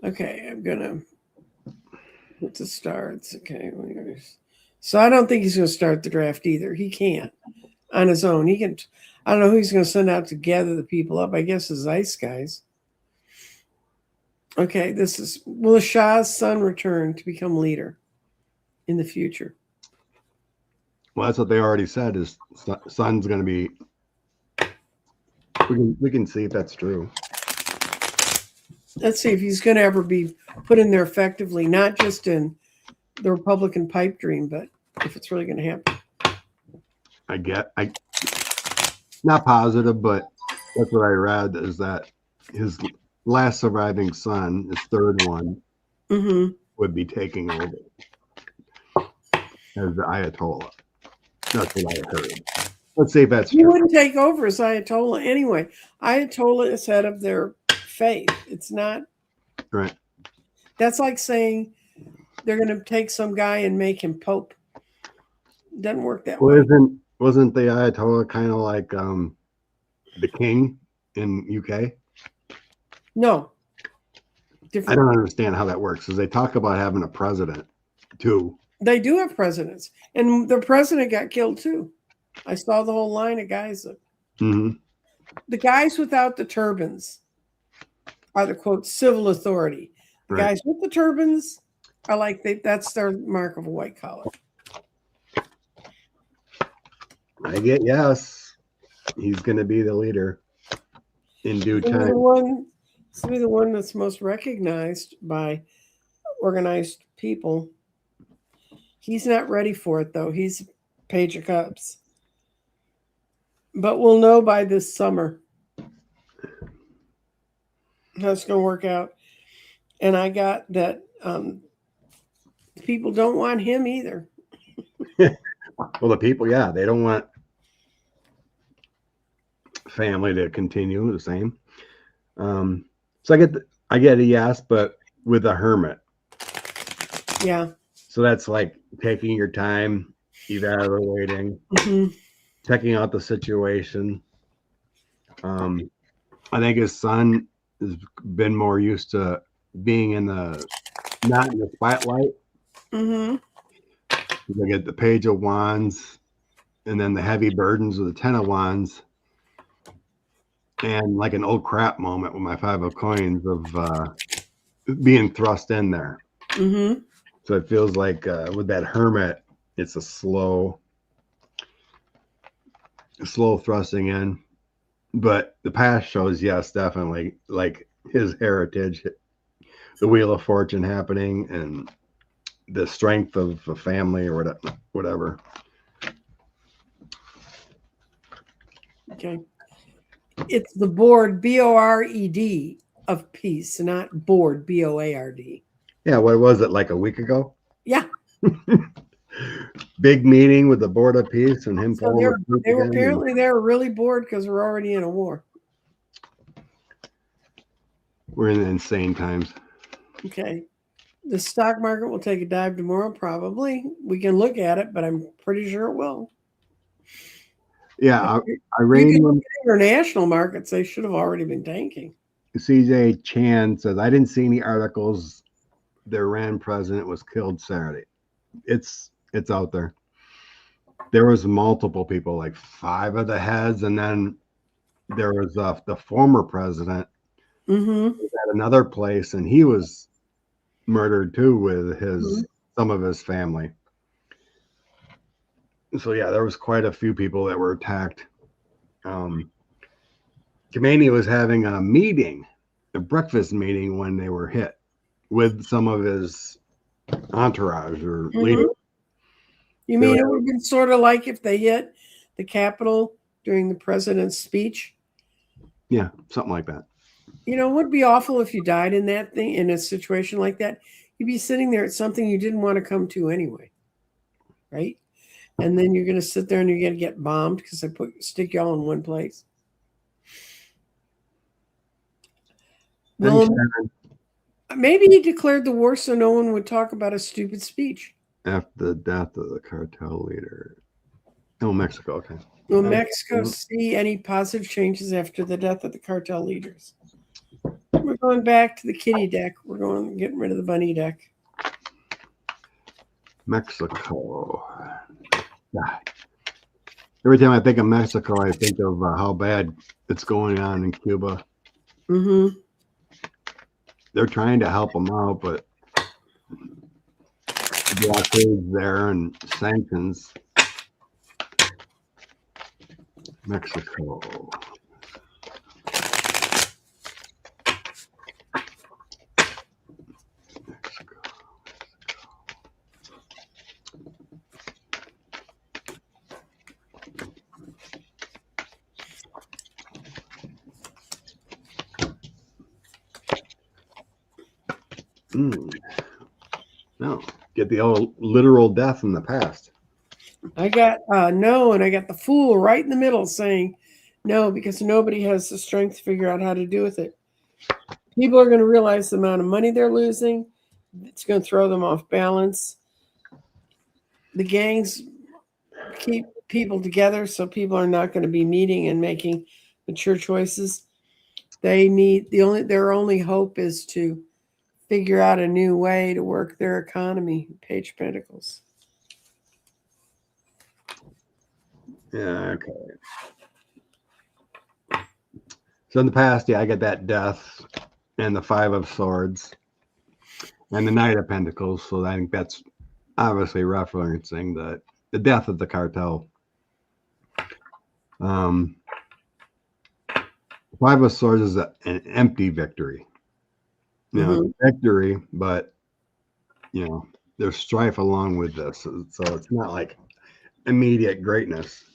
Okay, I'm gonna put the starts. Okay. So I don't think he's gonna start the draft either. He can't on his own. He can. I don't know who he's gonna send out to gather the people up. I guess his ice guys. Okay, this is, will the Shah's son return to become leader in the future? Well, that's what they already said. His son's going to be. We can see if that's true. Let's see if he's going to ever be put in there effectively, not just in the Republican pipe dream, but if it's really going to happen. I not positive, but that's what I read, is that his last surviving son, his third one, Mm-hmm. would be taking over as the Ayatollah. That's what I heard. Let's see if that's He true. wouldn't take over as Ayatollah anyway. Ayatollah is head of their faith. It's not. Right. That's like saying they're going to take some guy and make him pope. It doesn't work that way. Wasn't the Ayatollah kind of like the king in UK? No. I Different. don't understand how that works, because they talk about having a president too. They do have presidents, and the president got killed too. I saw the whole line of guys. Mm-hmm. The guys without the turbans are the quote civil authority. The Right. guys with the turbans are like that's their mark of a white collar. I get yes. He's going to be the leader in due time. It's the one that's most recognized by organized people. He's not ready for it though. He's Page of Cups. But we'll know by this summer how it's going to work out. And I got that people don't want him either. Well, the people, yeah, they don't want family to continue the same. So I get a yes, but with a hermit. Yeah. So that's like taking your time, evaluating, Mm-hmm. checking out the situation. I think his son has been more used to being not in the spotlight. Mm-hmm. They get the Page of Wands, and then the heavy burdens of the Ten of Wands, and like an old crap moment with my Five of Coins of being thrust in there. Mm-hmm. So it feels like with that hermit, it's a slow thrusting in. But the past shows, yes, definitely, like his heritage, the Wheel of Fortune happening, and the strength of a family or whatever. Okay. It's the board, B-O-R-E-D, of peace, not board, B-O-A-R-D. Yeah, what was it, like a week ago? Yeah. Big meeting with the Board of Peace and him So pulling the group they were again. apparently they were really bored because we're already in a war. We're in insane times. Okay. The stock market will take a dive tomorrow, probably. We can look at it, but I'm pretty sure it will. Yeah, You can Iranian look at international markets, they should have already been tanking. CJ Chan says, I didn't see any articles the Iran president was killed Saturday. It's out there. There was multiple people, like 5 of the heads, and then there was the former president Mm-hmm. at another place, and he was murdered too with some of his family. So yeah, there was quite a few people that were attacked. Khomeini was having a breakfast meeting when they were hit with some of his entourage or leaders. You mean it would have been sort of like if they hit the Capitol during the president's speech? Yeah, something like that. You know, it would be awful if you died in that thing, in a situation like that. You'd be sitting there at something you didn't want to come to anyway, right? And then you're going to sit there and you're going to get bombed because they stick y'all in one place. Well, maybe he declared the war so no one would talk about a stupid speech. After the death of the cartel leader. Oh, Mexico. Okay. Will Mexico see any positive changes after the death of the cartel leaders? We're going back to the kitty deck. We're getting rid of the bunny deck. Mexico. Yeah. Every time I think of Mexico, I think of how bad it's going on in Cuba. Mm-hmm. They're trying to help them out, but blockades there and sanctions. Mexico. No, get the old literal death in the past. I got no, and I got the fool right in the middle saying no, because nobody has the strength to figure out how to do with it. People are going to realize the amount of money they're losing. It's going to throw them off balance. The gangs keep people together, so people are not going to be meeting and making mature choices. They need their only hope is to figure out a new way to work their economy. Page of Pentacles. Yeah, okay. So in the past, yeah, I get that death and the Five of Swords and the Knight of Pentacles. So I think that's obviously referencing the death of the cartel. Five of Swords is an empty victory. You know, victory, but you know, there's strife along with this. So it's not like immediate greatness.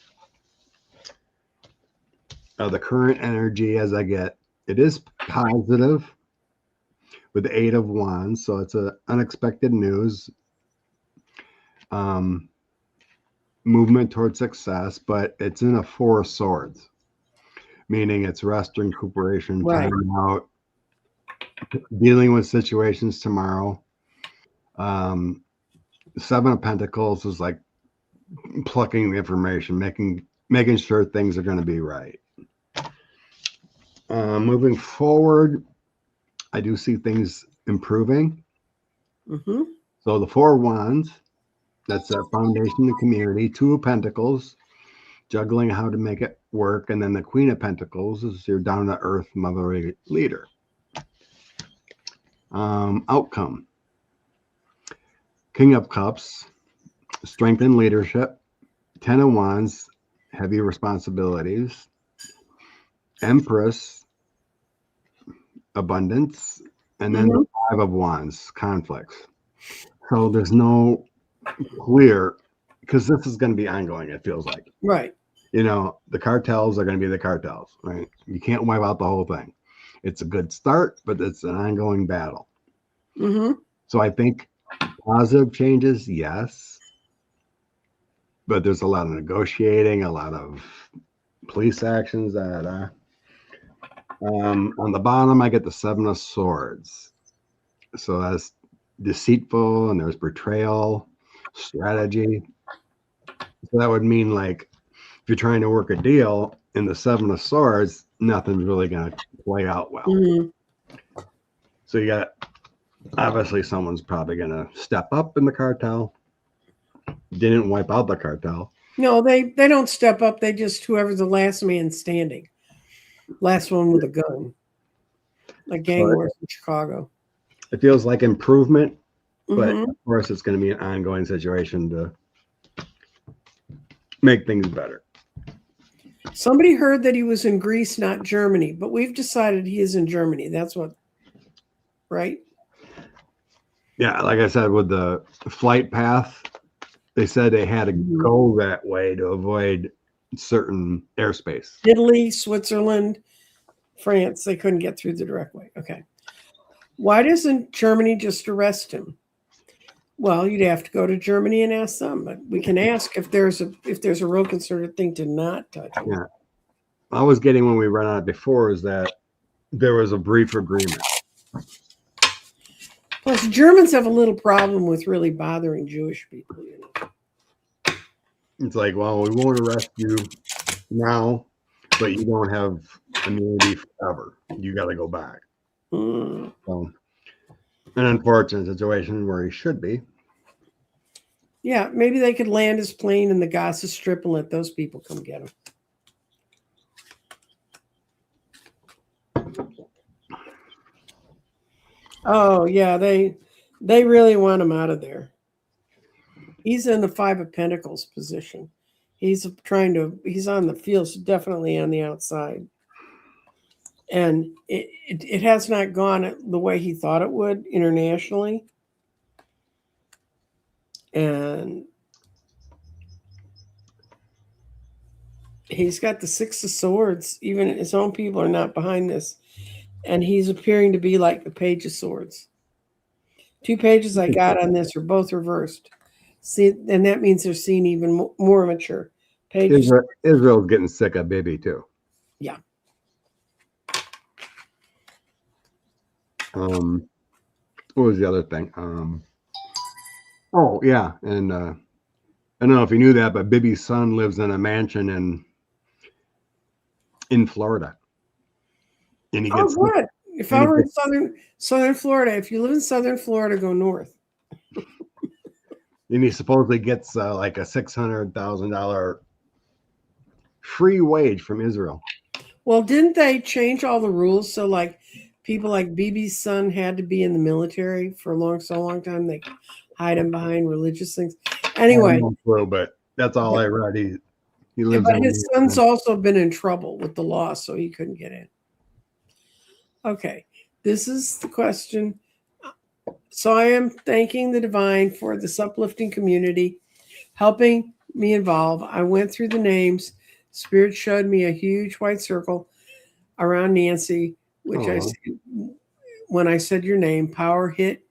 The current energy as I get, it is positive with the Eight of Wands. So it's unexpected news. Movement towards success, but it's in a Four of Swords, meaning it's rest, recuperation, Right. time out, dealing with situations tomorrow. Seven of Pentacles is like plucking the information, making sure things are going to be right. Moving forward, I do see things improving. So the Four of Wands, that's that foundation, the community. Two of Pentacles, juggling how to make it work. And then the Queen of Pentacles is your down-to-earth motherly leader. Outcome. King of Cups, strength and leadership. Ten of Wands, heavy responsibilities. Empress, abundance. And then the Five of Wands, conflicts. So there's no clear, because this is going to be ongoing, it feels like. Right. You know, the cartels are going to be the cartels, right? You can't wipe out the whole thing. It's a good start, but it's an ongoing battle. So I think positive changes, yes. But there's a lot of negotiating, a lot of police actions. On the bottom, I get the Seven of Swords. So that's deceitful, and there's betrayal, strategy. So that would mean, like, if you're trying to work a deal in the Seven of Swords, nothing's really going to play out well. So you got, obviously, someone's probably going to step up in the cartel. Didn't wipe out the cartel. No, they don't step up. They just whoever's the last man standing. Last one with a gun. Like gang wars in Chicago. It feels like improvement, but of course it's going to be an ongoing situation to make things better. Somebody heard that he was in Greece, not Germany, but we've decided he is in Germany. That's what, right? Yeah, like I said, with the flight path, they said they had to go that way to avoid certain airspace. Italy, Switzerland, France, they couldn't get through the direct way. Okay. Why doesn't Germany just arrest him? Well, you'd have to go to Germany and ask them, but we can ask if there's a real concerted thing to not touch them. Yeah. I was getting when we ran on it before is that there was a brief agreement. Plus, Germans have a little problem with really bothering Jewish people. You know? It's like, well, we won't arrest you now, but you don't have immunity forever. You got to go back. Mm. So, an unfortunate situation where he should be. Yeah, maybe they could land his plane in the Gaza Strip and let those people come get him. Oh, yeah, they really want him out of there. He's in the 5 of Pentacles position. He's on the field, so definitely on the outside. And it has not gone the way he thought it would internationally. And he's got the 6 of Swords. Even his own people are not behind this. And he's appearing to be like the Page of Swords. 2 pages I got on this are both reversed. See, and that means they're seen even more mature. Israel's getting sick of Bibi too. Yeah. What was the other thing? Oh yeah, and I don't know if you knew that, but Bibi's son lives in a mansion in Florida. And he gets good. If I were in southern Florida, if you live in southern Florida, go north. And he supposedly gets like a $600,000 free wage from Israel. Well, didn't they change all the rules? So like people like Bibi's son had to be in the military for so long time. They hide him behind religious things. Anyway, but that's all I read. He lives. But his son's also been in trouble with the law, so he couldn't get in. Okay, this is the question. So I am thanking the divine for this uplifting community, helping me evolve. I went through the names. Spirit showed me a huge white circle around Nancy, which I see when I said your name. Power hit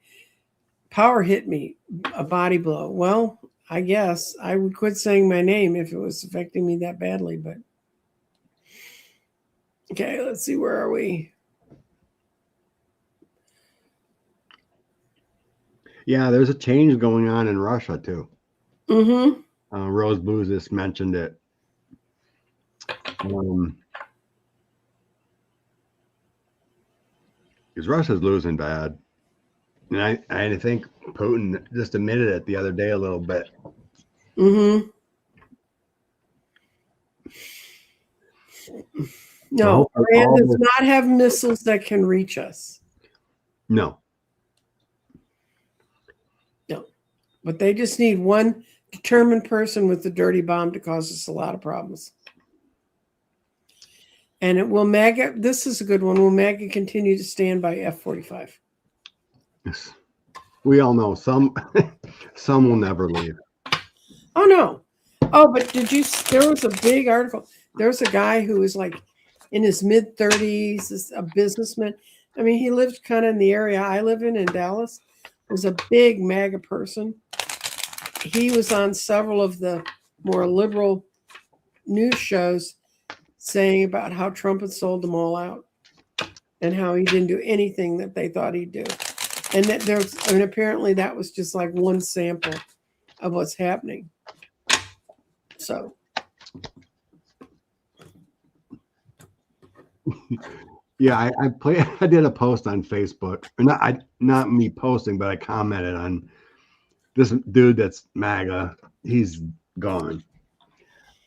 me, a body blow. Well, I guess I would quit saying my name if it was affecting me that badly. But okay, let's see, where are we? Yeah, there's a change going on in Russia too. Mm-hmm. Rose Blue just mentioned it. Because Russia's losing bad. And I think Putin just admitted it the other day a little bit. Mm-hmm. No, Iran does not have missiles that can reach us. No. No. But they just need one determined person with the dirty bomb to cause us a lot of problems. And it will MAGA, this is a good one, will MAGA continue to stand by F-45? Yes. We all know some will never leave. Oh, no. Oh, but there was a big article. There was a guy who was like in his mid-30s, a businessman. I mean, he lived kind of in the area I live in Dallas. Was a big MAGA person. He was on several of the more liberal news shows saying about how Trump had sold them all out and how he didn't do anything that they thought he'd do. And that apparently that was just like one sample of what's happening. So. Yeah, I did a post on Facebook. Not me posting, but I commented on this dude that's MAGA. He's gone.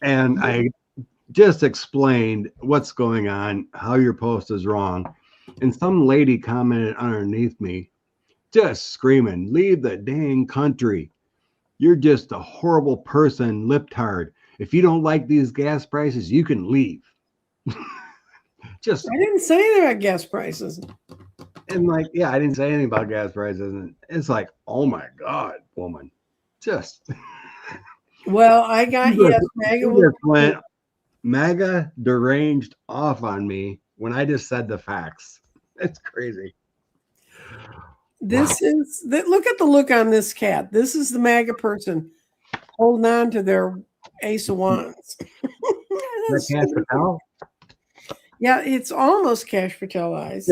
And I just explained what's going on, how your post is wrong. And some lady commented underneath me, just screaming, "Leave the dang country. You're just a horrible person, liptard. If you don't like these gas prices, you can leave." I didn't say anything about gas prices. And I didn't say anything about gas prices. And it's like, oh my God, woman. Just. Well, I got, MAGA deranged off on me when I just said the facts. It's crazy. This is that. Look at the look on this cat. This is the MAGA person holding on to their Ace of Wands. That Cash Patel? Yeah, it's almost Cash Patelized.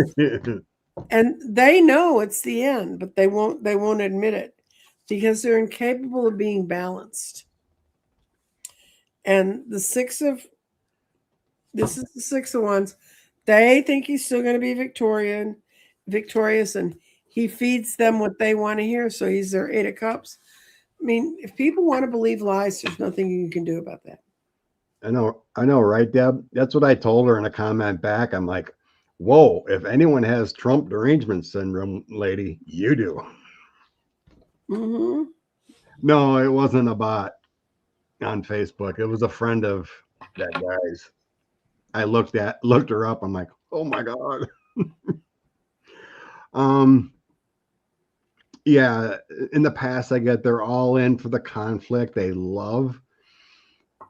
And they know it's the end, but they won't admit it because they're incapable of being balanced. And this is the Six of Wands. They think he's still going to be victorious, and he feeds them what they want to hear. So he's their Eight of Cups. I mean, if people want to believe lies, there's nothing you can do about that. I know, right, Deb? That's what I told her in a comment back. I'm like, whoa, if anyone has Trump derangement syndrome, lady, you do. Mm-hmm. No, it wasn't a bot on Facebook. It was a friend of that guy's. I looked her up. I'm like, oh my God. Yeah, in the past, I get they're all in for the conflict. They love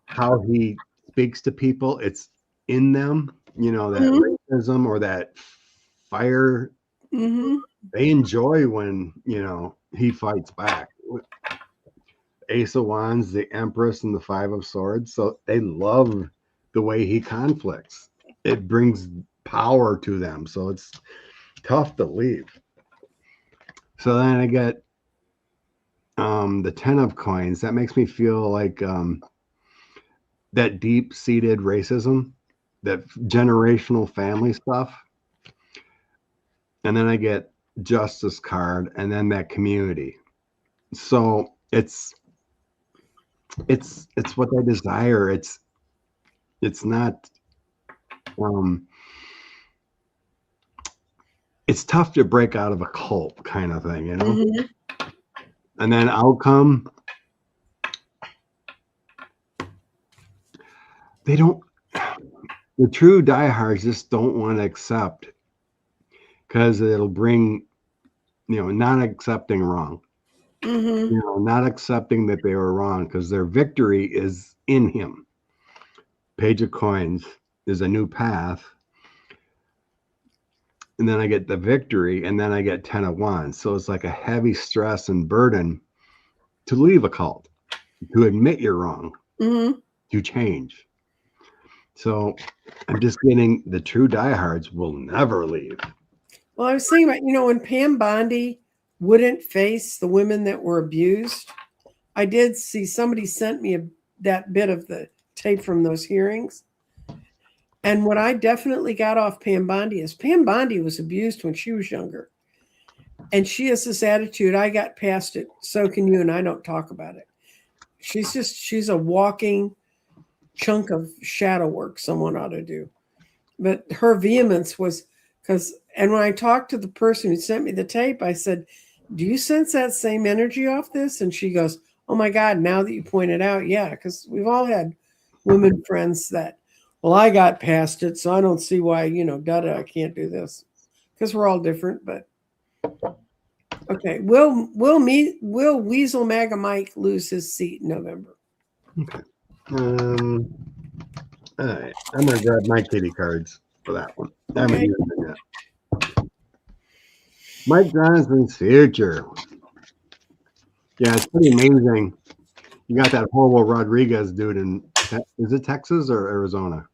how he speaks to people. It's in them, that racism or that fire. Mm-hmm. They enjoy when, he fights back. Ace of Wands, the Empress, and the Five of Swords. So they love the way he conflicts. It brings power to them. So it's tough to leave. So then I get the 10 of coins. That makes me feel like that deep-seated racism, that generational family stuff. And then I get Justice card, and then that community. So it's what they desire. It's not it's tough to break out of a cult kind of thing, Mm-hmm. And then outcome, the true diehards just don't want to accept, because it'll bring, not accepting wrong. Mm-hmm. Not accepting that they were wrong, because their victory is in him. Page of Coins is a new path. And then I get the victory, and then I get 10 of Wands. So it's like a heavy stress and burden to leave a cult, to admit you're wrong, Mm-hmm. to change. So I'm just getting the true diehards will never leave. Well, I was thinking about, when Pam Bondi wouldn't face the women that were abused, I did see somebody sent me that bit of the tape from those hearings. And what I definitely got off Pam Bondi is Pam Bondi was abused when she was younger. And she has this attitude, I got past it, so can you, and I don't talk about it. She's a walking chunk of shadow work someone ought to do. But her vehemence was and when I talked to the person who sent me the tape, I said, do you sense that same energy off this? And she goes, oh my God, now that you point it out, yeah, because we've all had women friends that, well, I got past it, so I don't see why, I can't do this. Because we're all different, but okay. Will Weasel MAGA Mike lose his seat in November? Okay. All right. I'm gonna grab my kitty cards for that one. I haven't used them yet. Mike Johnson's future. Yeah, it's pretty amazing. You got that horrible Rodriguez dude in, is it Texas or Arizona?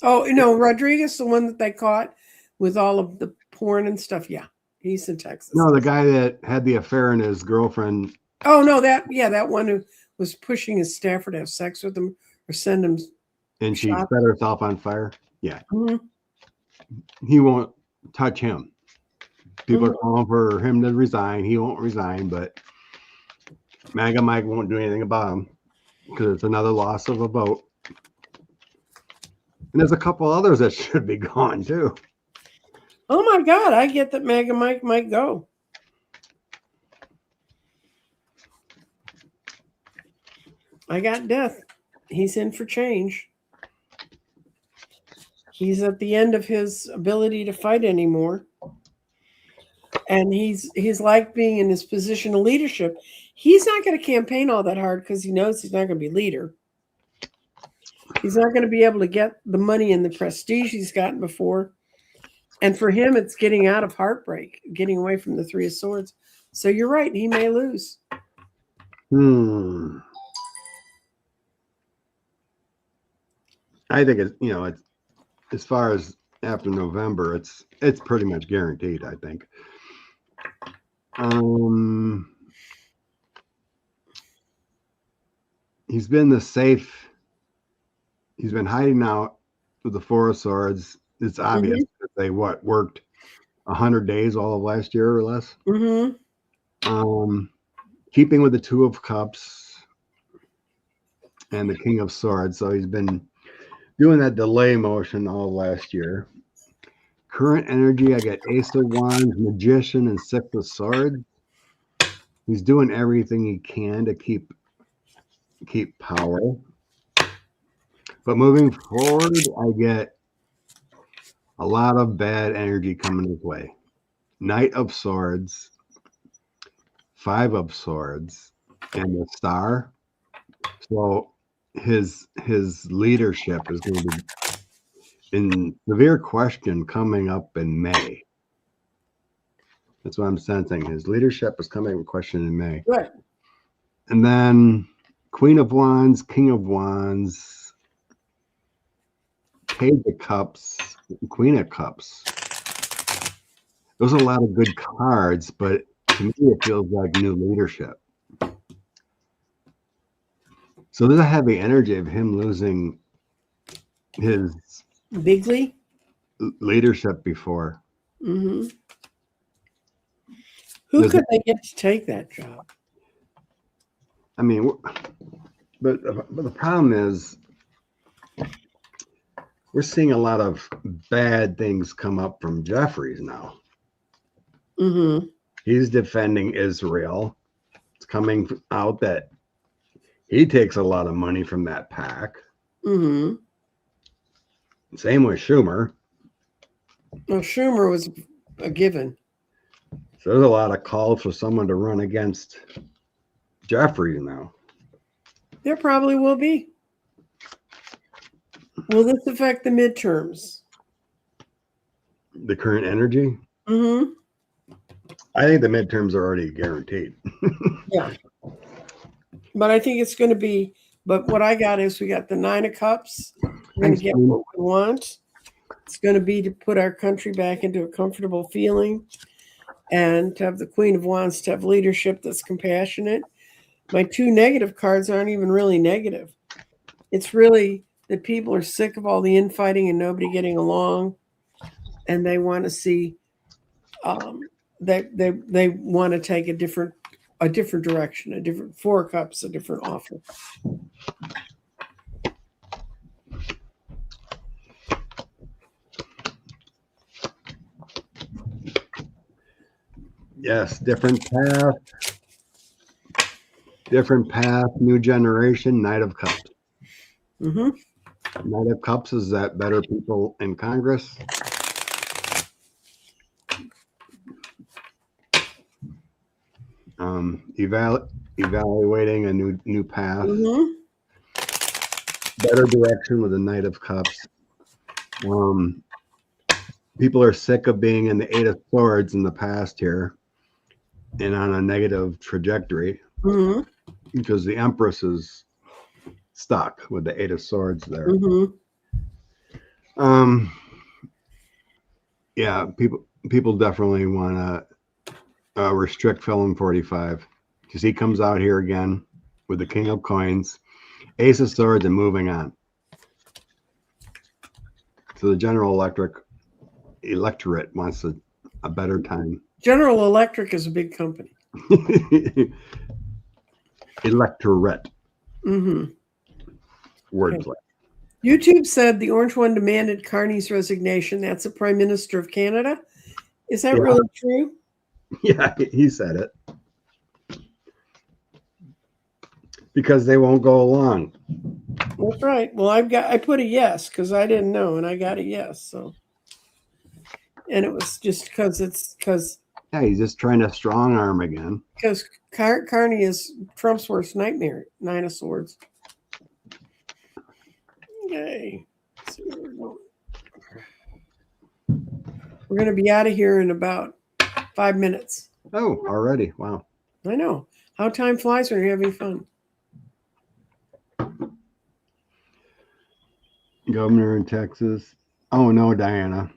Oh, Rodriguez, the one that they caught with all of the porn and stuff. Yeah, he's in Texas. No, the guy that had the affair and his girlfriend. Oh, no, that one who was pushing his staffer to have sex with him or send him. And she set herself on fire. Yeah. Mm-hmm. He won't touch him. People are calling for him to resign. He won't resign, but MAGA Mike won't do anything about him because it's another loss of a vote. And there's a couple others that should be gone too. Oh my God, I get that MAGA Mike might go. I got death. He's in for change. He's at the end of his ability to fight anymore. And he's like being in his position of leadership. He's not going to campaign all that hard because he knows he's not going to be leader. He's not going to be able to get the money and the prestige he's gotten before. And for him, it's getting out of heartbreak, getting away from the Three of Swords. So you're right. He may lose. I think it's as far as after November, it's pretty much guaranteed, I think. He's been hiding out with the Four of Swords. It's obvious that they worked 100 days all of last year or less. Keeping with the Two of Cups and the King of Swords. So he's been doing that delay motion all last year. Current energy, I got Ace of Wands, Magician, and Six of Swords. He's doing everything he can to keep power. But moving forward, I get a lot of bad energy coming his way. Knight of Swords, Five of Swords, and the Star. So his leadership is going to be in severe question coming up in May. That's what I'm sensing. His leadership is coming in question in May. Right. And then Queen of Wands, King of Wands, Page of Cups, Queen of Cups. Those are a lot of good cards, but to me it feels like new leadership. So there's a heavy energy of him losing his Bigly leadership before. Who could they get to take that job? I mean, but the problem is we're seeing a lot of bad things come up from Jeffries now. He's defending Israel. It's coming out that he takes a lot of money from that PAC. Same with Schumer. Well, Schumer was a given. So there's a lot of calls for someone to run against Jeffries now. There probably will be. Will this affect the midterms? The current energy? I think the midterms are already guaranteed. Yeah. But I think it's going to be, but what I got is we got the Nine of Cups. We're going to get what we want. It's going to be to put our country back into a comfortable feeling and to have the Queen of Wands to have leadership that's compassionate. My two negative cards aren't even really negative. It's really that people are sick of all the infighting and nobody getting along, and they want to see they want to take a different direction, a different Four of Cups, a different offer. Yes, different path, new generation, Knight of Cups. Knight of Cups is that better people in Congress. Evaluating a new path, better direction with the Knight of Cups. People are sick of being in the Eight of Swords in the past here and on a negative trajectory because the Empress is stuck with the Eight of Swords there. Yeah, people definitely want to restrict Felon 45 because he comes out here again with the King of Coins, Ace of Swords, and moving on. So the general electorate wants a better time. General Electric is a big company. Electorate. Wordplay. Okay. YouTube said the Orange One demanded Carney's resignation. That's the Prime Minister of Canada. Is that really true? Yeah, he said it. Because they won't go along. That's right. Well, I put a yes because I didn't know, and I got a yes. So, and it was just because yeah, he's just trying to strong arm again. Because Carney is Trump's worst nightmare. Nine of Swords. Okay. We're going to be out of here in about 5 minutes. Oh, already. Wow. I know how time flies when you're having fun. Governor in Texas. Oh, no, Diana.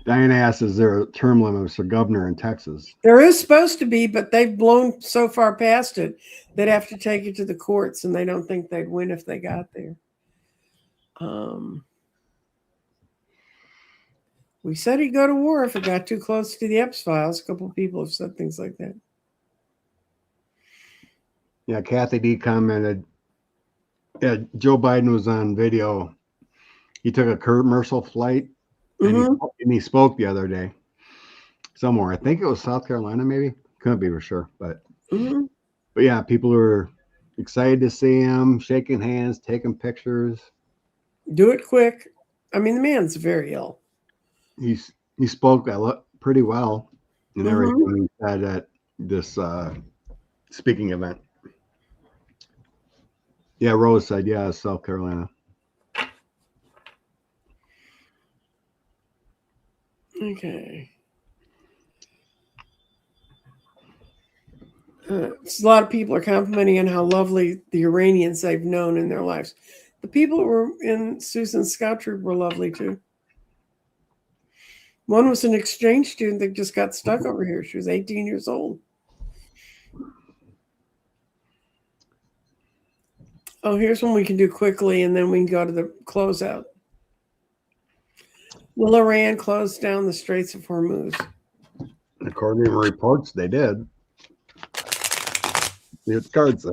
Diana asks, is there a term limit for governor in Texas? There is supposed to be, but they've blown so far past it, they'd have to take it to the courts, and they don't think they'd win if they got there. We said he'd go to war if it got too close to the Epps files. A couple of people have said things like that. Yeah, Kathy D commented, yeah, Joe Biden was on video. He took a commercial flight and he spoke the other day somewhere. I think it was South Carolina, maybe. Couldn't be for sure, but yeah, people were excited to see him, shaking hands, taking pictures. Do it quick. I mean, the man's very ill. He spoke pretty well and everything he said at this speaking event. Yeah, Rose said, yeah, South Carolina. Okay. A lot of people are complimenting on how lovely the Iranians they've known in their lives. The people who were in Susan's scout troop were lovely too. One was an exchange student that just got stuck over here. She was 18 years old. Oh, here's one we can do quickly, and then we can go to the closeout. Will Iran close down the Straits of Hormuz? According to reports, they did. See what the card say.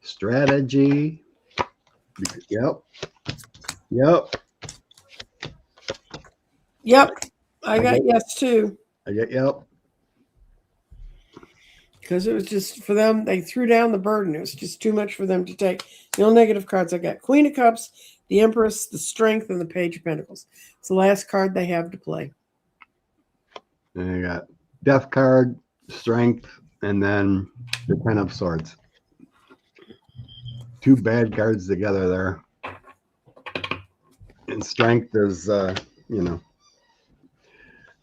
Strategy. Yep. I got yes too. I get yep. Because it was just for them, they threw down the burden. It was just too much for them to take. The only negative cards I got: Queen of Cups, the Empress, the Strength, and the Page of Pentacles. It's the last card they have to play. And I got Death card, Strength, and then the Ten of Swords. Two bad cards together there. And Strength is,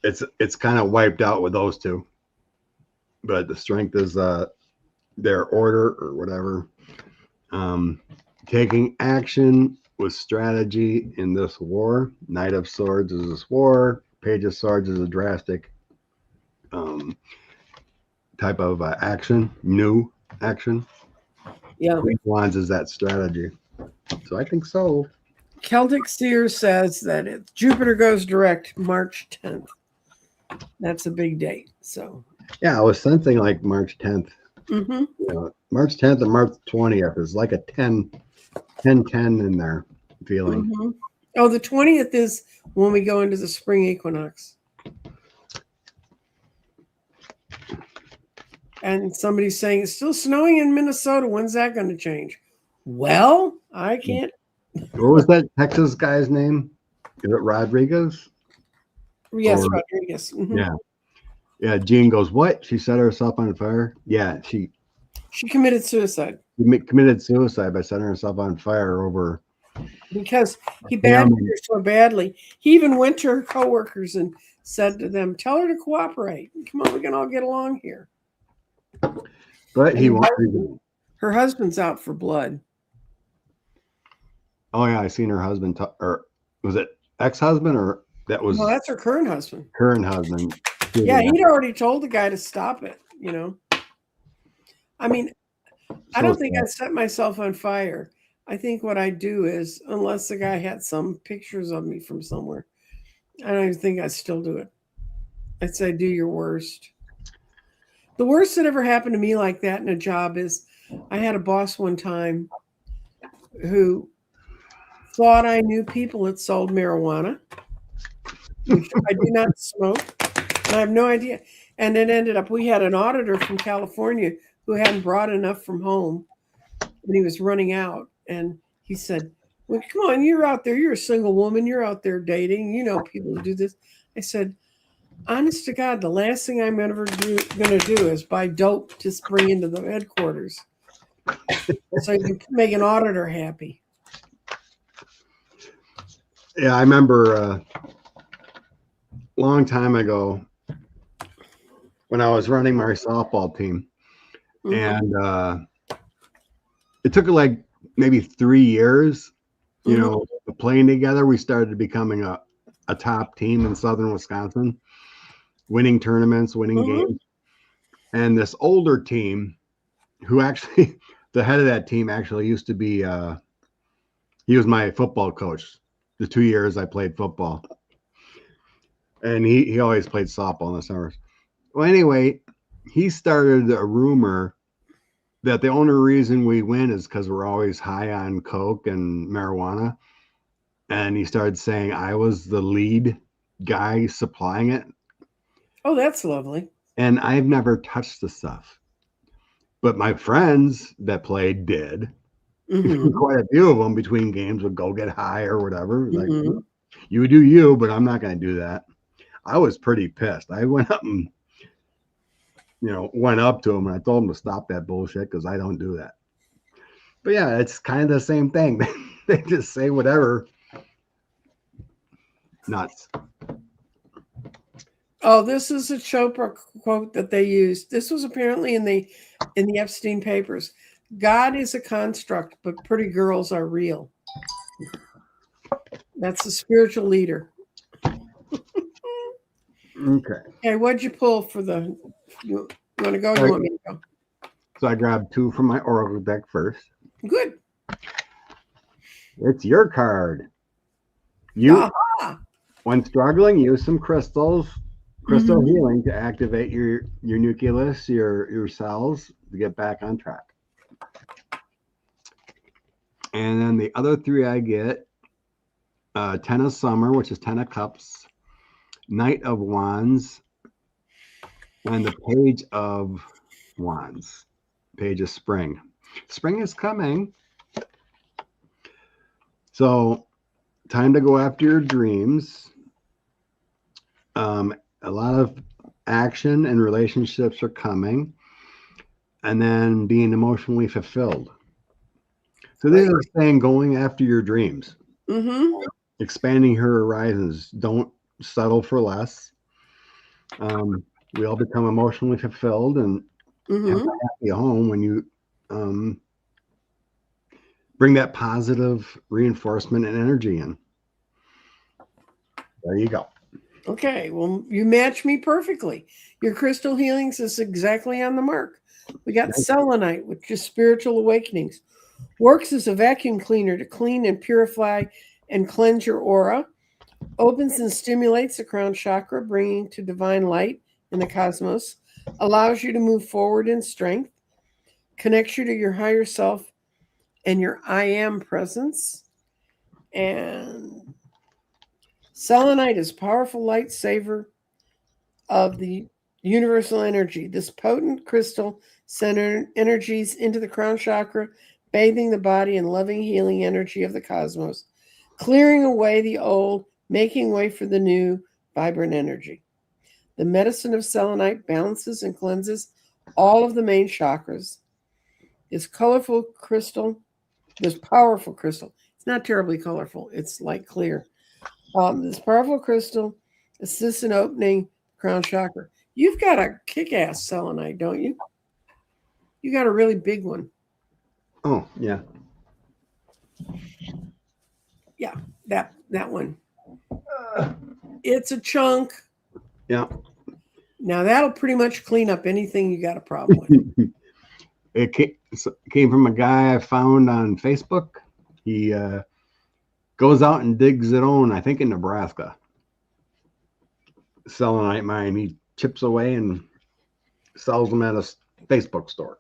it's kind of wiped out with those two. But the Strength is their order or whatever. Taking action with strategy in this war. Knight of Swords is this war. Page of Swords is a drastic type of action, new action. Yeah. Queen of Wands is that strategy. So I think so. Celtic Seer says that if Jupiter goes direct March 10th. That's a big date. So yeah, I was sensing like March 10th. March 10th and March 20th is like a 10 in there feeling. Oh, the 20th is when we go into the spring equinox. And somebody's saying it's still snowing in Minnesota. When's that going to change? Well, I can't. What was that Texas guy's name? Is it Rodriguez? Yes, Rodriguez. Yeah. Jean goes, what? She set herself on fire? Yeah, she committed suicide. Committed suicide by setting herself on fire over. Because he badgered her so badly. He even went to her coworkers and said to them, tell her to cooperate. Come on, we can all get along here. But her husband's out for blood. Oh yeah, I seen her husband. Or was it ex-husband or that was? Well, that's her current husband. Current husband. Yeah, he'd already told the guy to stop it. I mean, I don't think I'd set myself on fire. I think what I'd do is, unless the guy had some pictures of me from somewhere, I don't even think I'd still do it. I'd say, do your worst. The worst that ever happened to me like that in a job is I had a boss one time who thought I knew people that sold marijuana. I do not smoke. I have no idea. And it ended up, we had an auditor from California who hadn't brought enough from home and he was running out. And he said, Well, come on, you're out there. You're a single woman. You're out there dating. You know people who do this. I said, honest to God, the last thing I'm ever going to do is buy dope to bring into the headquarters. So you can make an auditor happy. Yeah, I remember a long time ago when I was running my softball team, and it took like maybe 3 years, you know, playing together. We started becoming a top team in southern Wisconsin, winning tournaments, winning games. And this older team, who actually, the head of that team actually used to be, he was my football coach the 2 years I played football. And he always played softball in the summers. Well, anyway, he started a rumor that the only reason we win is because we're always high on coke and marijuana. And he started saying I was the lead guy supplying it. Oh, that's lovely. And I've never touched the stuff. But my friends that played did. Quite a few of them between games would go get high or whatever. Like, you do you, but I'm not going to do that. I was pretty pissed. I went up and, went up to him and I told him to stop that bullshit because I don't do that. But yeah, it's kind of the same thing. They just say whatever. Nuts. Oh, this is a Chopra quote that they used. This was apparently in the Epstein papers. God is a construct, but pretty girls are real. That's the spiritual leader. Okay. Okay, what'd you pull for the? You want to go? You want me to go? So I grabbed 2 from my oracle deck first. Good. It's your card. When struggling, use some crystal healing to activate your nucleus, your cells to get back on track. And then the other 3 I get, 10 of Summer, which is 10 of Cups, Knight of Wands, and the Page of Wands, Page of Spring. Spring is coming. So time to go after your dreams. A lot of action and relationships are coming, and then being emotionally fulfilled. So these are saying going after your dreams, expanding your horizons. Don't settle for less. We all become emotionally fulfilled and have a happy home when you bring that positive reinforcement and energy in. There you go. Okay, well, you match me perfectly. Your crystal healings is exactly on the mark. We got selenite, which is spiritual awakenings. Works as a vacuum cleaner to clean and purify and cleanse your aura. Opens and stimulates the crown chakra, bringing to divine light in the cosmos. Allows you to move forward in strength. Connects you to your higher self and your I am presence. And selenite is powerful light saver of the universal energy. This potent crystal sends energies into the crown chakra, bathing the body in loving, healing energy of the cosmos, clearing away the old, making way for the new, vibrant energy. The medicine of selenite balances and cleanses all of the main chakras. This colorful crystal, this powerful crystal, it's not terribly colorful, it's light clear. This powerful crystal assists in opening the crown chakra. You've got a kick-ass selenite, don't you? You got a really big one. Oh, yeah. Yeah, that one. It's a chunk. Yeah. Now that'll pretty much clean up anything you got a problem with. It came from a guy I found on Facebook. He goes out and digs it on, I think in Nebraska. Selenite mine. He chips away and sells them at a Facebook store.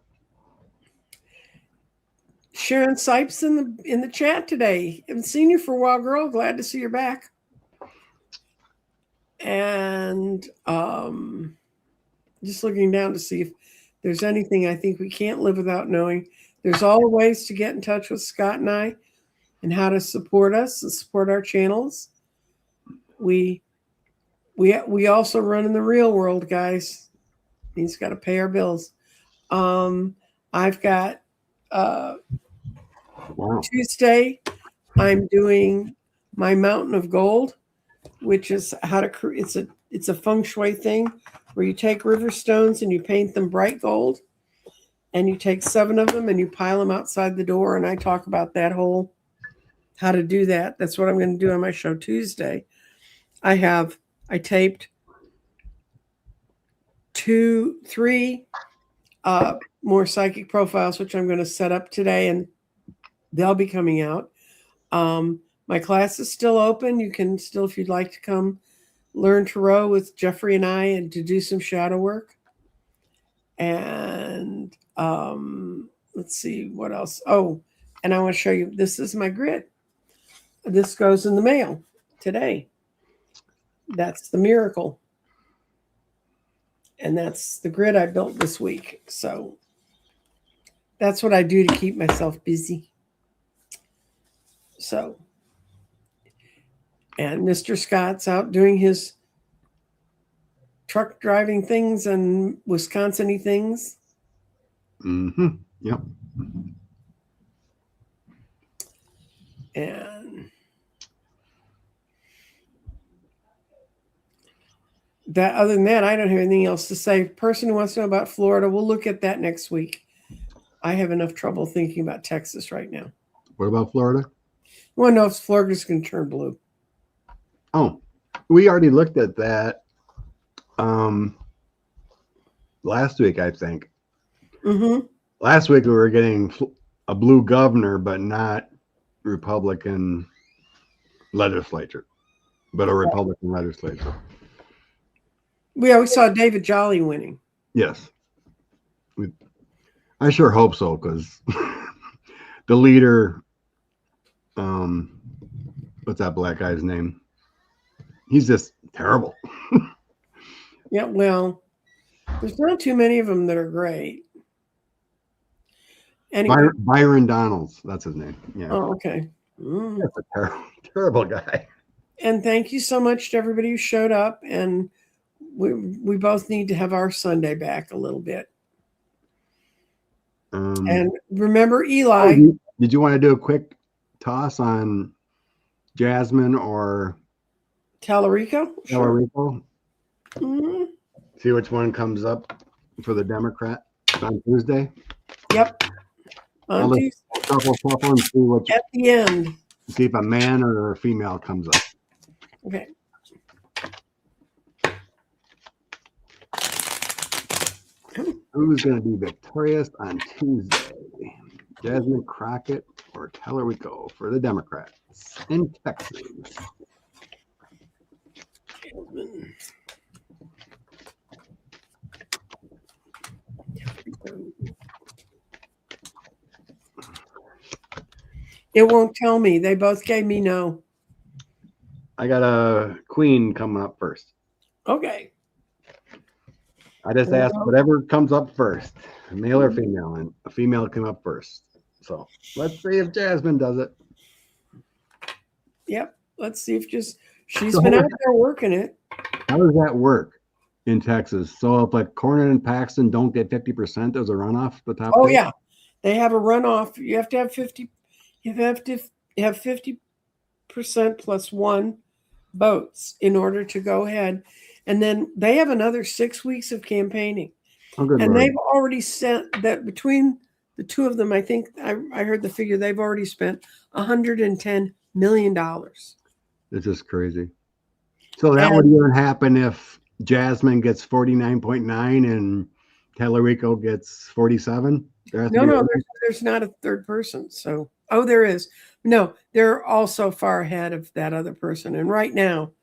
Sharon Sipes in the chat today. Haven't seen you for a while, girl. Glad to see you're back. And just looking down to see if there's anything I think we can't live without knowing. There's all ways to get in touch with Scott and I. and how to support us and support our channels. We also run in the real world, guys. He's got to pay our bills. I've got Tuesday, I'm doing my Mountain of Gold, which is how to it's a feng shui thing where you take river stones and you paint them bright gold, and you take 7 of them and you pile them outside the door. And I talk about that whole how to do that. That's what I'm going to do on my show Tuesday. I taped 3 more psychic profiles, which I'm going to set up today, and they'll be coming out. My class is still open. You can still, if you'd like to come learn tarot with Jeffrey and I and to do some shadow work. And let's see what else. Oh, and I want to show you, this is my grid. This goes in the mail today. That's the miracle. And that's the grid I built this week. So that's what I do to keep myself busy. So, and Mr. Scott's out doing his truck driving things and Wisconsin-y things. Mm-hmm. Yep. And that, other than that, I don't have anything else to say. Person who wants to know about Florida, we'll look at that next week. I have enough trouble thinking about Texas right now. What about Florida? I want to know if Florida's going to turn blue. Oh, we already looked at that last week, I think. Mm-hmm. Last week we were getting a blue governor, but not Republican legislature, but a Republican legislature. We always saw David Jolly winning. Yes. I sure hope so, because the leader, what's that black guy's name? He's just terrible. Yeah, well, there's not too many of them that are great. Anyway. Byron Donalds, that's his name. Yeah. Oh, okay. That's a terrible, terrible guy. And thank you so much to everybody who showed up. And we both need to have our Sunday back a little bit. And remember, Eli. Did you want to do a quick toss on Jasmine or Tallarico? Tallarico? Sure. Mm-hmm. See which one comes up for the Democrat on Tuesday? Yep. On Tuesday. Shuffle and see which, at the end. See if a man or a female comes up. Okay. Who's going to be victorious on Tuesday? Jasmine Crockett or Tallarico for the Democrats in Texas? It won't tell me. They both gave me no. I got a queen coming up first. Okay. I just asked whatever comes up first, male or female, and a female came up first. So let's see if Jasmine does it. Yep. Let's see if she's been out there working it. How does that work in Texas? So if like Cornyn and Paxton don't get 50% as a runoff, the top. Oh, yeah. They have a runoff. You have to have 50. You have to have 50% plus 1 votes in order to go ahead. And then they have another 6 weeks of campaigning. Oh, good and Lord. They've already sent that between the two of them. I think I heard the figure. They've already spent $110 million. It's just crazy. So that would even happen if Jasmine gets 49.9 and Tallarico gets 47? No, there's not a third person. So, there is. No, they're also far ahead of that other person. And right now,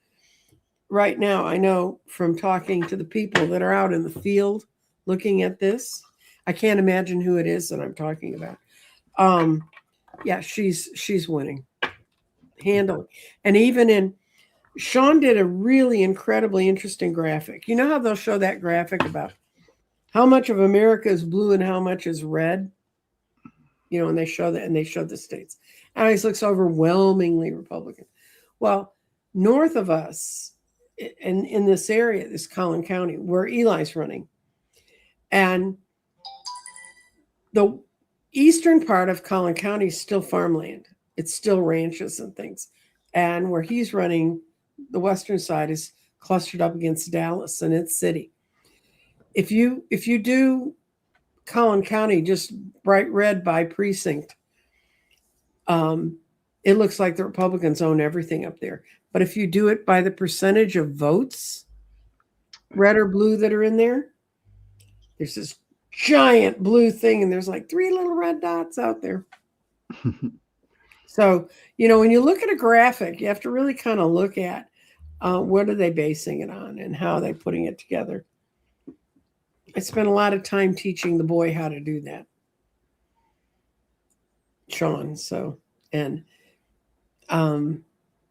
I know from talking to the people that are out in the field looking at this, I can't imagine who it is that I'm talking about. Yeah, she's winning handily. And even Sean did a really incredibly interesting graphic. You know how they'll show that graphic about how much of America is blue and how much is red? You know, and they show that, and they show the states. and always looks overwhelmingly Republican. Well, north of us, in this area, this Collin County, where Eli's running, and the eastern part of Collin County is still farmland. It's still ranches and things. And where he's running, the western side is clustered up against Dallas and its city. If you do Collin County just bright red by precinct, it looks like the Republicans own everything up there. But if you do it by the percentage of votes, red or blue, that are in there, there's this giant blue thing, and there's like 3 little red dots out there. So, when you look at a graphic, you have to really kind of look at what are they basing it on and how are they putting it together. I spent a lot of time teaching the boy how to do that, Sean. So, and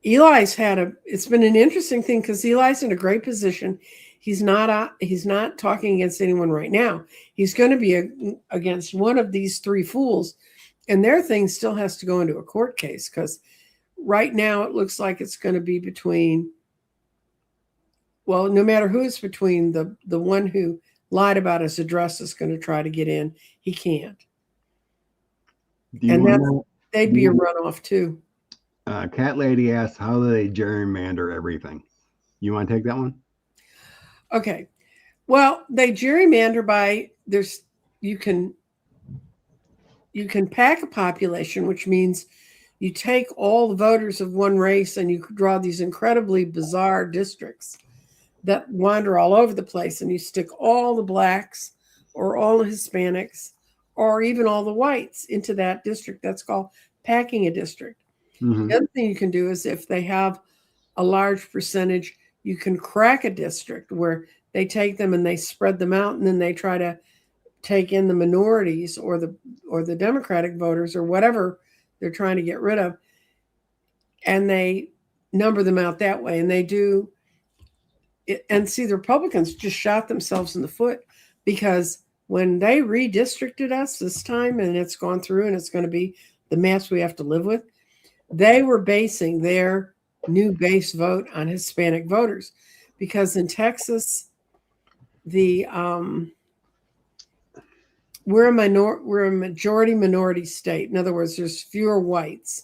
Eli's it's been an interesting thing because Eli's in a great position. He's not talking against anyone right now. He's going to be against one of these 3 fools, and their thing still has to go into a court case because right now it looks like it's going to be between, well, no matter who it's between, the one who lied about his address is going to try to get in. He can't. And they'd be a runoff too. Cat Lady asks, how do they gerrymander everything? You want to take that one? Okay. Well, they gerrymander by you can pack a population, which means you take all the voters of one race and you draw these incredibly bizarre districts that wander all over the place, and you stick all the blacks or all the Hispanics or even all the whites into that district. That's called packing a district. Mm-hmm. The other thing you can do is if they have a large percentage, you can crack a district where they take them and they spread them out, and then they try to take in the minorities or the Democratic voters or whatever they're trying to get rid of, and they number them out that way. And they do it, and see, the Republicans just shot themselves in the foot because when they redistricted us this time, and it's gone through and it's going to be the maps we have to live with, they were basing their new base vote on Hispanic voters, because in Texas, we're a majority minority state. In other words, there's fewer whites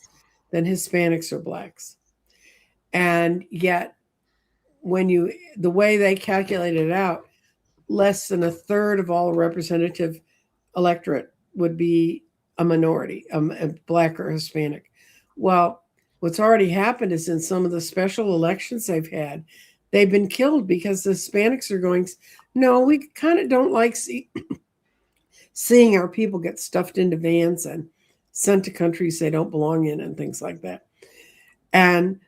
than Hispanics or blacks, and yet the way they calculated it out, less than a third of all representative electorate would be a minority, a black or Hispanic. Well, what's already happened is in some of the special elections they've had, they've been killed because the Hispanics are going, no, we kind of don't like seeing our people get stuffed into vans and sent to countries they don't belong in and things like that. And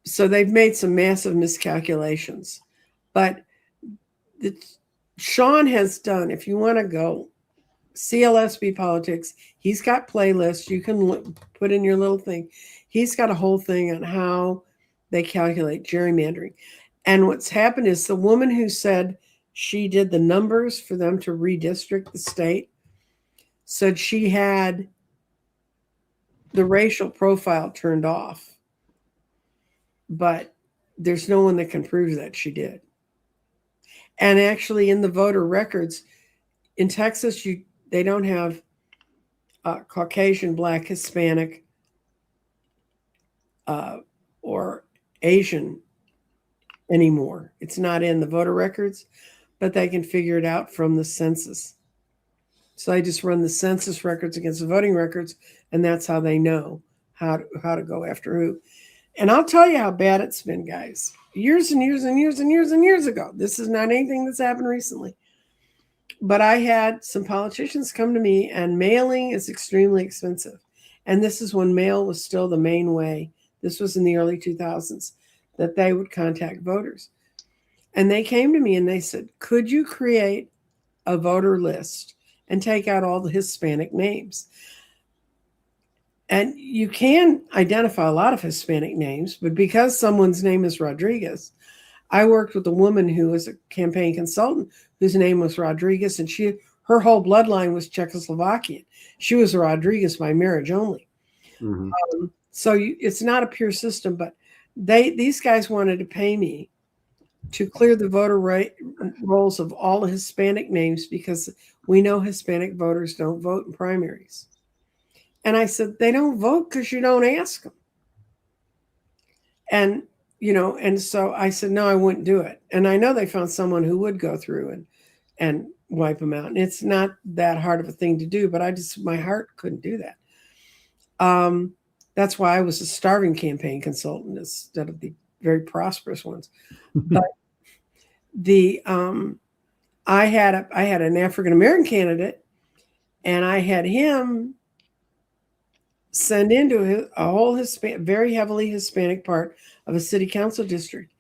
so they've made some massive miscalculations. But Sean has done, if you want to go, CLSB Politics, he's got playlists. You can put in your little thing. He's got a whole thing on how they calculate gerrymandering. And what's happened is the woman who said she did the numbers for them to redistrict the state said she had the racial profile turned off. But there's no one that can prove that she did. And actually in the voter records in Texas, they don't have Caucasian, Black, Hispanic, or Asian anymore. It's not in the voter records, but they can figure it out from the census. So they just run the census records against the voting records, and that's how they know how to go after who. And I'll tell you how bad it's been, guys. Years and years and years and years and years ago. This is not anything that's happened recently. But I had some politicians come to me, and mailing is extremely expensive. And this is when mail was still the main way. This was in the early 2000s that they would contact voters. And they came to me and they said, could you create a voter list and take out all the Hispanic names? And you can identify a lot of Hispanic names, but because someone's name is Rodriguez, I worked with a woman who was a campaign consultant whose name was Rodriguez, and her whole bloodline was Czechoslovakian. She was a Rodriguez by marriage only. Mhm. So it's not a pure system, but these guys wanted to pay me to clear the voter rolls of all the Hispanic names because we know Hispanic voters don't vote in primaries. And I said, they don't vote because you don't ask them. And, and so I said, no, I wouldn't do it. And I know they found someone who would go through and wipe them out. And it's not that hard of a thing to do, but my heart couldn't do that. That's why I was a starving campaign consultant instead of the very prosperous ones. But I had an African American candidate, and I had him send into a whole very heavily Hispanic part of a city council district.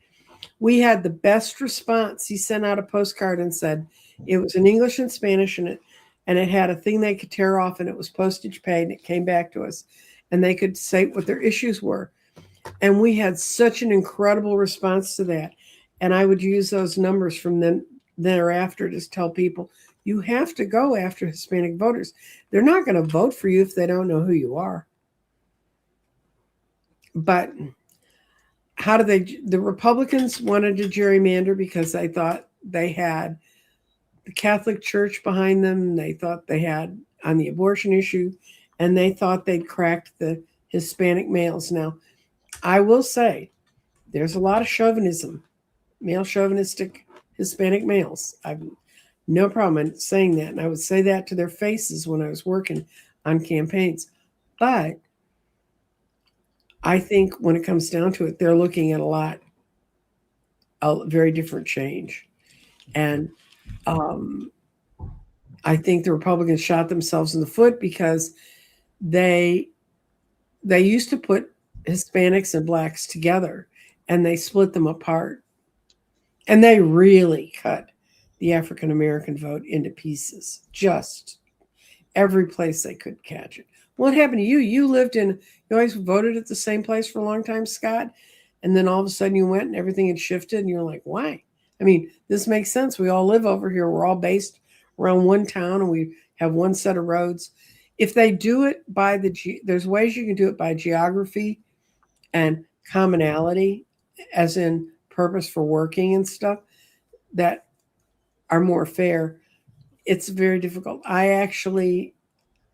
We had the best response. He sent out a postcard and said it was in English and Spanish, and it had a thing they could tear off, and it was postage paid, and it came back to us, and they could say what their issues were. And we had such an incredible response to that. And I would use those numbers from then thereafter to tell people, you have to go after Hispanic voters. They're not going to vote for you if they don't know who you are. But the Republicans wanted to gerrymander because they thought they had the Catholic Church behind them. They thought they had on the abortion issue, and they thought they'd cracked the Hispanic males. Now, I will say there's a lot of chauvinism, male chauvinistic Hispanic males. I've no problem in saying that. And I would say that to their faces when I was working on campaigns. But I think when it comes down to it, they're looking at a very different change. And I think the Republicans shot themselves in the foot because they used to put Hispanics and blacks together, and they split them apart. And they really cut the African American vote into pieces, just every place they could catch it. What happened to you? You always voted at the same place for a long time, Scott. And then all of a sudden you went and everything had shifted, and you're like, why? I mean, this makes sense. We all live over here. We're all based around one town, and we have one set of roads. If they do it by there's ways you can do it by geography and commonality, as in purpose for working and stuff, that are more fair. It's very difficult. I actually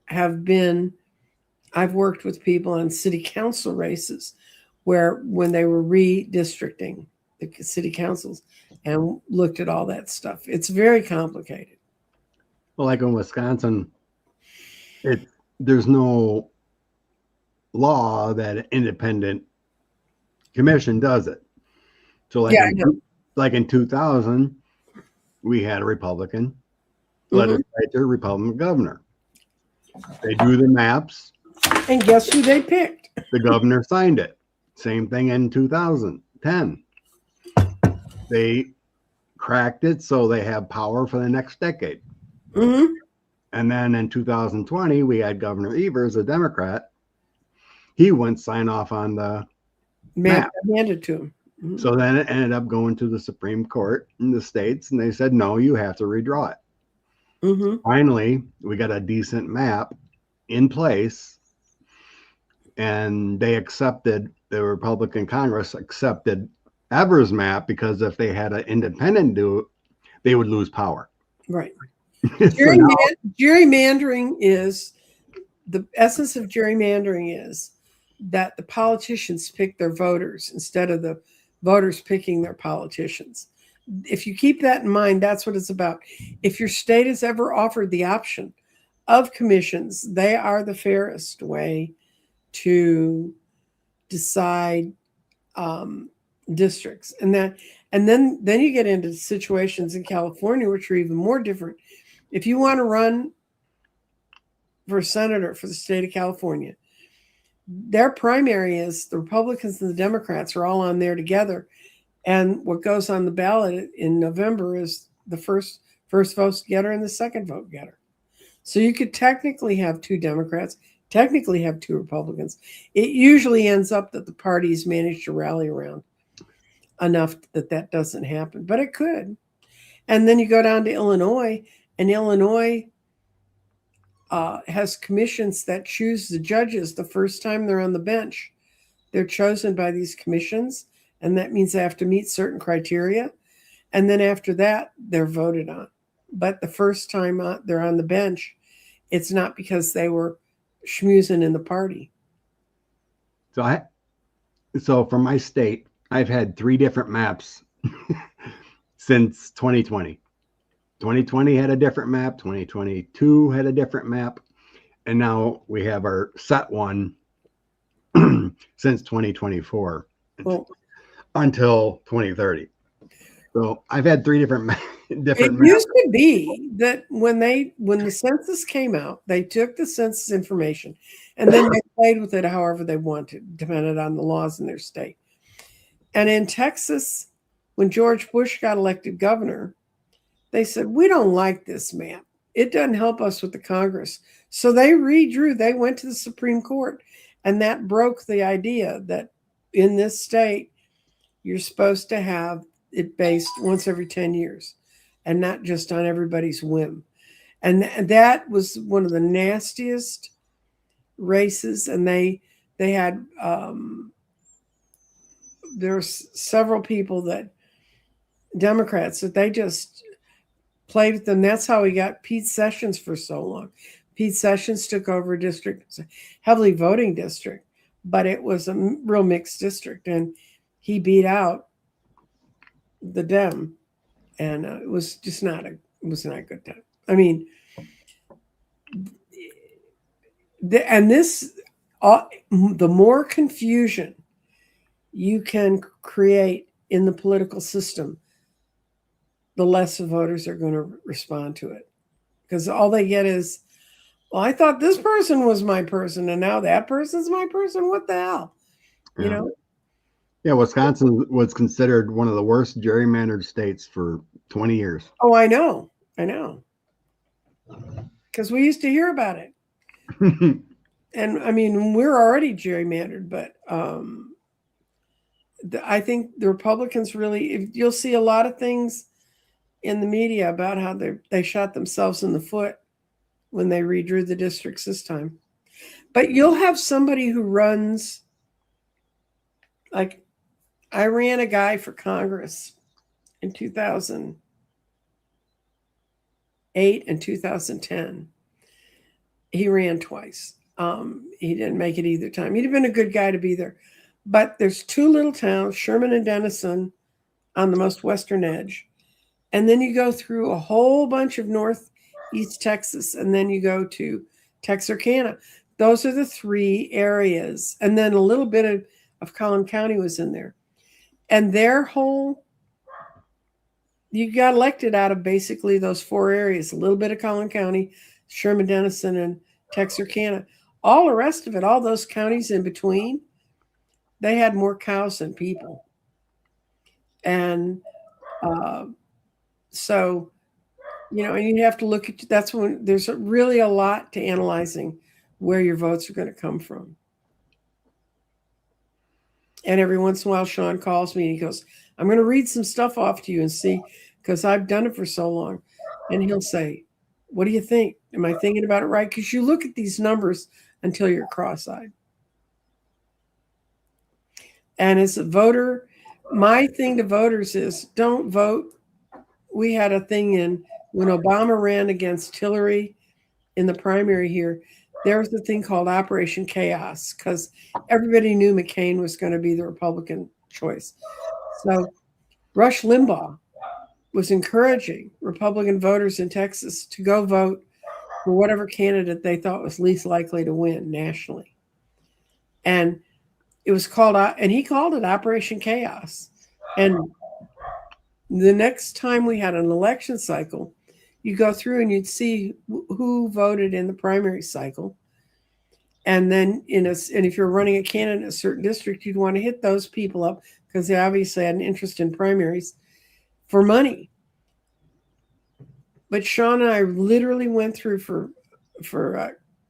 I've worked with people on city council races where when they were redistricting the city councils and looked at all that stuff, it's very complicated. Well, like in Wisconsin, there's no law that an independent commission does it. So like in 2000, we had a Republican legislature, Republican governor. They drew the maps. And guess who they picked? The governor signed it. Same thing in 2010. They cracked it so they have power for the next decade. Mm-hmm. And then in 2020, we had Governor Evers, a Democrat. He wouldn't sign off on the map. Handed to him. Mm-hmm. So then it ended up going to the Supreme Court in the states, and they said, no, you have to redraw it. Mm-hmm. Finally, we got a decent map in place, and the Republican Congress accepted Evers' map, because if they had an independent do it, they would lose power. Right. So Gerrymandering is, the essence of gerrymandering is that the politicians pick their voters instead of the voters picking their politicians. If you keep that in mind, that's what it's about. If your state has ever offered the option of commissions, they are the fairest way to decide districts. And then you get into situations in California which are even more different. If you want to run for senator for the state of California, their primary is the Republicans and the Democrats are all on there together. And what goes on the ballot in November is the first vote getter and the second vote getter. So you could technically have two Democrats, technically have two Republicans. It usually ends up that the parties manage to rally around enough that doesn't happen, but it could. And then you go down to Illinois, And Illinois has commissions that choose the judges the first time they're on the bench. They're chosen by these commissions, and that means they have to meet certain criteria. And then after that, they're voted on. But the first time they're on the bench, it's not because they were schmoozing in the party. So for my state, I've had 3 different maps since 2020. 2020 had a different map, 2022 had a different map, and now we have our set one since 2024 until 2030. So I've had 3 different maps. It used to be that when the census came out, they took the census information and then they played with it however they wanted, depending on the laws in their state. And in Texas, when George Bush got elected governor, they said, we don't like this map. It doesn't help us with the Congress. So they redrew, they went to the Supreme Court, and that broke the idea that in this state, you're supposed to have it based once every 10 years and not just on everybody's whim. And that was one of the nastiest races. And they had, there's several people that Democrats that they just played with them. That's how we got Pete Sessions for so long. Pete Sessions took over a district, heavily voting district, but it was a real mixed district, and he beat out the Dem, and it was just not a good time. I mean, the more confusion you can create in the political system, the less the voters are going to respond to it, because all they get is, well, I thought this person was my person, and now that person's my person. What the hell? Yeah. You know? Yeah, Wisconsin was considered one of the worst gerrymandered states for 20 years. Oh, I know. Because we used to hear about it. And I mean, we're already gerrymandered, but I think the Republicans really, you'll see a lot of things in the media about how they shot themselves in the foot when they redrew the districts this time. But you'll have somebody who runs, like I ran a guy for Congress in 2008 and 2010. He ran twice. He didn't make it either time. He'd have been a good guy to be there. But there's 2 little towns, Sherman and Denison, on the most western edge. And then you go through a whole bunch of northeast Texas, and then you go to Texarkana. Those are the 3 areas. And then a little bit of Collin County was in there. And you got elected out of basically those 4 areas, a little bit of Collin County, Sherman, Denison, and Texarkana. All the rest of it, all those counties in between, they had more cows than people. And so, and you have to look at, that's when there's really a lot to analyzing where your votes are going to come from. And every once in a while, Sean calls me and he goes, I'm going to read some stuff off to you and see, because I've done it for so long. And he'll say, what do you think? Am I thinking about it right? Because you look at these numbers until you're cross-eyed. And as a voter, my thing to voters is don't vote. We had a thing when Obama ran against Hillary in the primary here, there was a thing called Operation Chaos, because everybody knew McCain was going to be the Republican choice. So Rush Limbaugh was encouraging Republican voters in Texas to go vote for whatever candidate they thought was least likely to win nationally. And it was called, and he called it Operation Chaos. And the next time we had an election cycle, you go through and you'd see who voted in the primary cycle. And then and if you're running a candidate in a certain district, you'd want to hit those people up because they obviously had an interest in primaries for money. But Sean and I literally went through for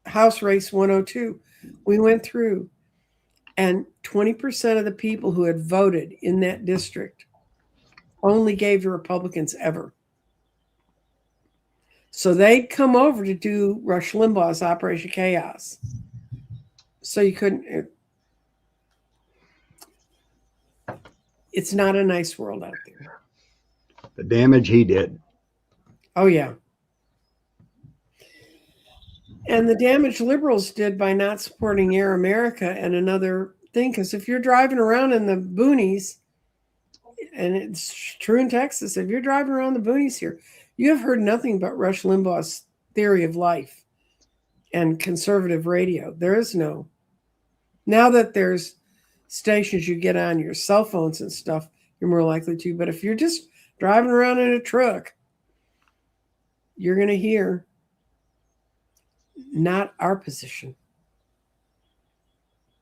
House Race 102. We went through, and 20% of the people who had voted in that district only gave to Republicans ever. So they'd come over to do Rush Limbaugh's Operation Chaos. So you couldn't. It's not a nice world out there. The damage he did. Oh, yeah. And the damage liberals did by not supporting Air America and another thing, because if you're driving around in the boonies, and it's true in Texas, if you're driving around the boonies here, you have heard nothing but Rush Limbaugh's theory of life and conservative radio. There is no. Now that there's stations you get on your cell phones and stuff, you're more likely to. But if you're just driving around in a truck, you're going to hear not our position.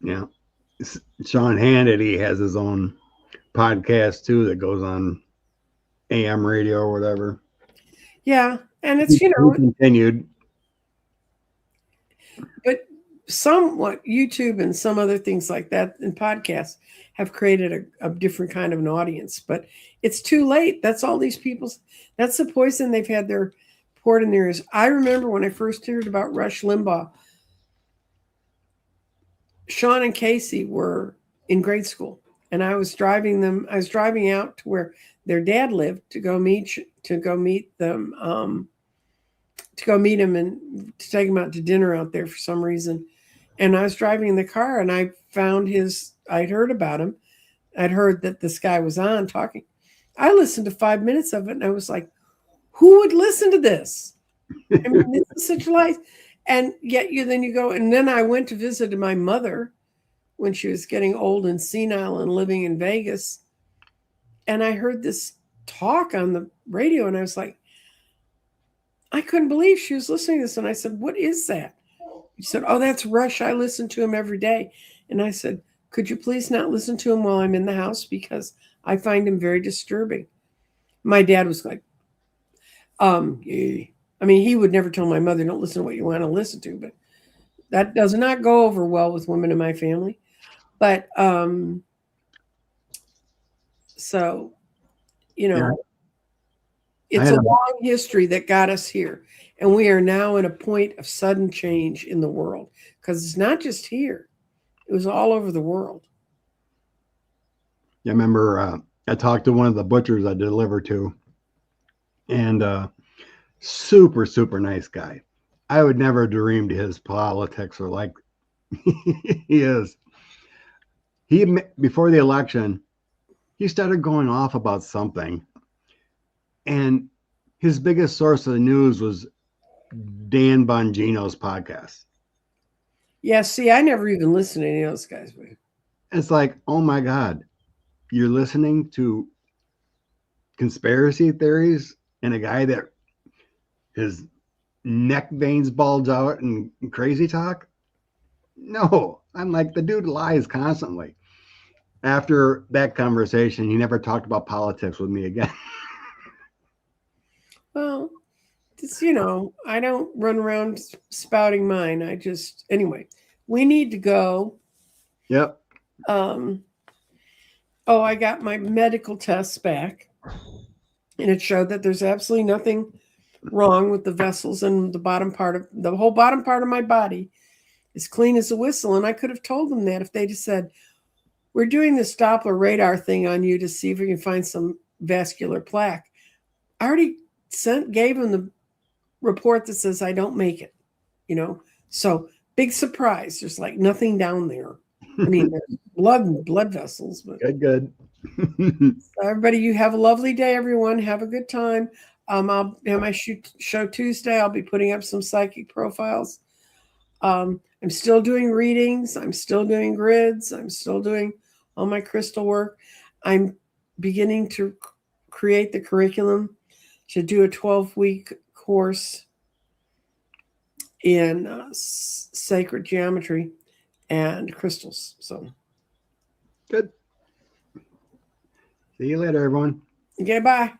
Yeah. Sean Hannity has his own podcast too that goes on AM radio or whatever. Yeah. And it's, He continued. But somewhat YouTube and some other things like that and podcasts have created a different kind of an audience. But it's too late. That's all these people. That's the poison they've had their poured in their ears. I remember when I first heard about Rush Limbaugh, Sean and Casey were in grade school, and I was driving out to where their dad lived to go meet them, to go meet him and to take him out to dinner out there for some reason. And I was driving in the car, and I found I'd heard about him. I'd heard that this guy was on talking. I listened to 5 minutes of it, and I was like, who would listen to this? I mean, this is such life. And yet then I went to visit my mother when she was getting old and senile and living in Vegas. And I heard this talk on the radio, and I was like, I couldn't believe she was listening to this. And I said, what is that? She said, oh, that's Rush. I listen to him every day. And I said, could you please not listen to him while I'm in the house? Because I find him very disturbing. My dad was like, I mean, he would never tell my mother, don't listen to what you want to listen to, but that does not go over well with women in my family. But, so, Yeah. It's a long history that got us here. And we are now in a point of sudden change in the world, because it's not just here. It was all over the world. I remember I talked to one of the butchers I delivered to, and super, super nice guy. I would never dream to his politics or like he is. Before the election, he started going off about something, and his biggest source of the news was Dan Bongino's podcast. Yeah, see, I never even listened to any of those guys. It's like, oh my God, you're listening to conspiracy theories and a guy that his neck veins bulge out and crazy talk? No, I'm like, the dude lies constantly. After that conversation, he never talked about politics with me again. Well, it's, I don't run around spouting mine. Anyway, we need to go. Yep. I got my medical tests back, and it showed that there's absolutely nothing wrong with the vessels and the whole bottom part of my body is clean as a whistle. And I could have told them that if they just said, we're doing this Doppler radar thing on you to see if we can find some vascular plaque. I already gave them the report that says I don't make it, so big surprise. There's like nothing down there. I mean, there's blood vessels, but Good. So everybody, you have a lovely day, everyone. Have a good time. I'll have my show Tuesday. I'll be putting up some psychic profiles. I'm still doing readings. I'm still doing grids. I'm still doing all my crystal work. I'm beginning to create the curriculum to do a 12-week course in sacred geometry and crystals. So good. See you later, everyone. Okay, bye.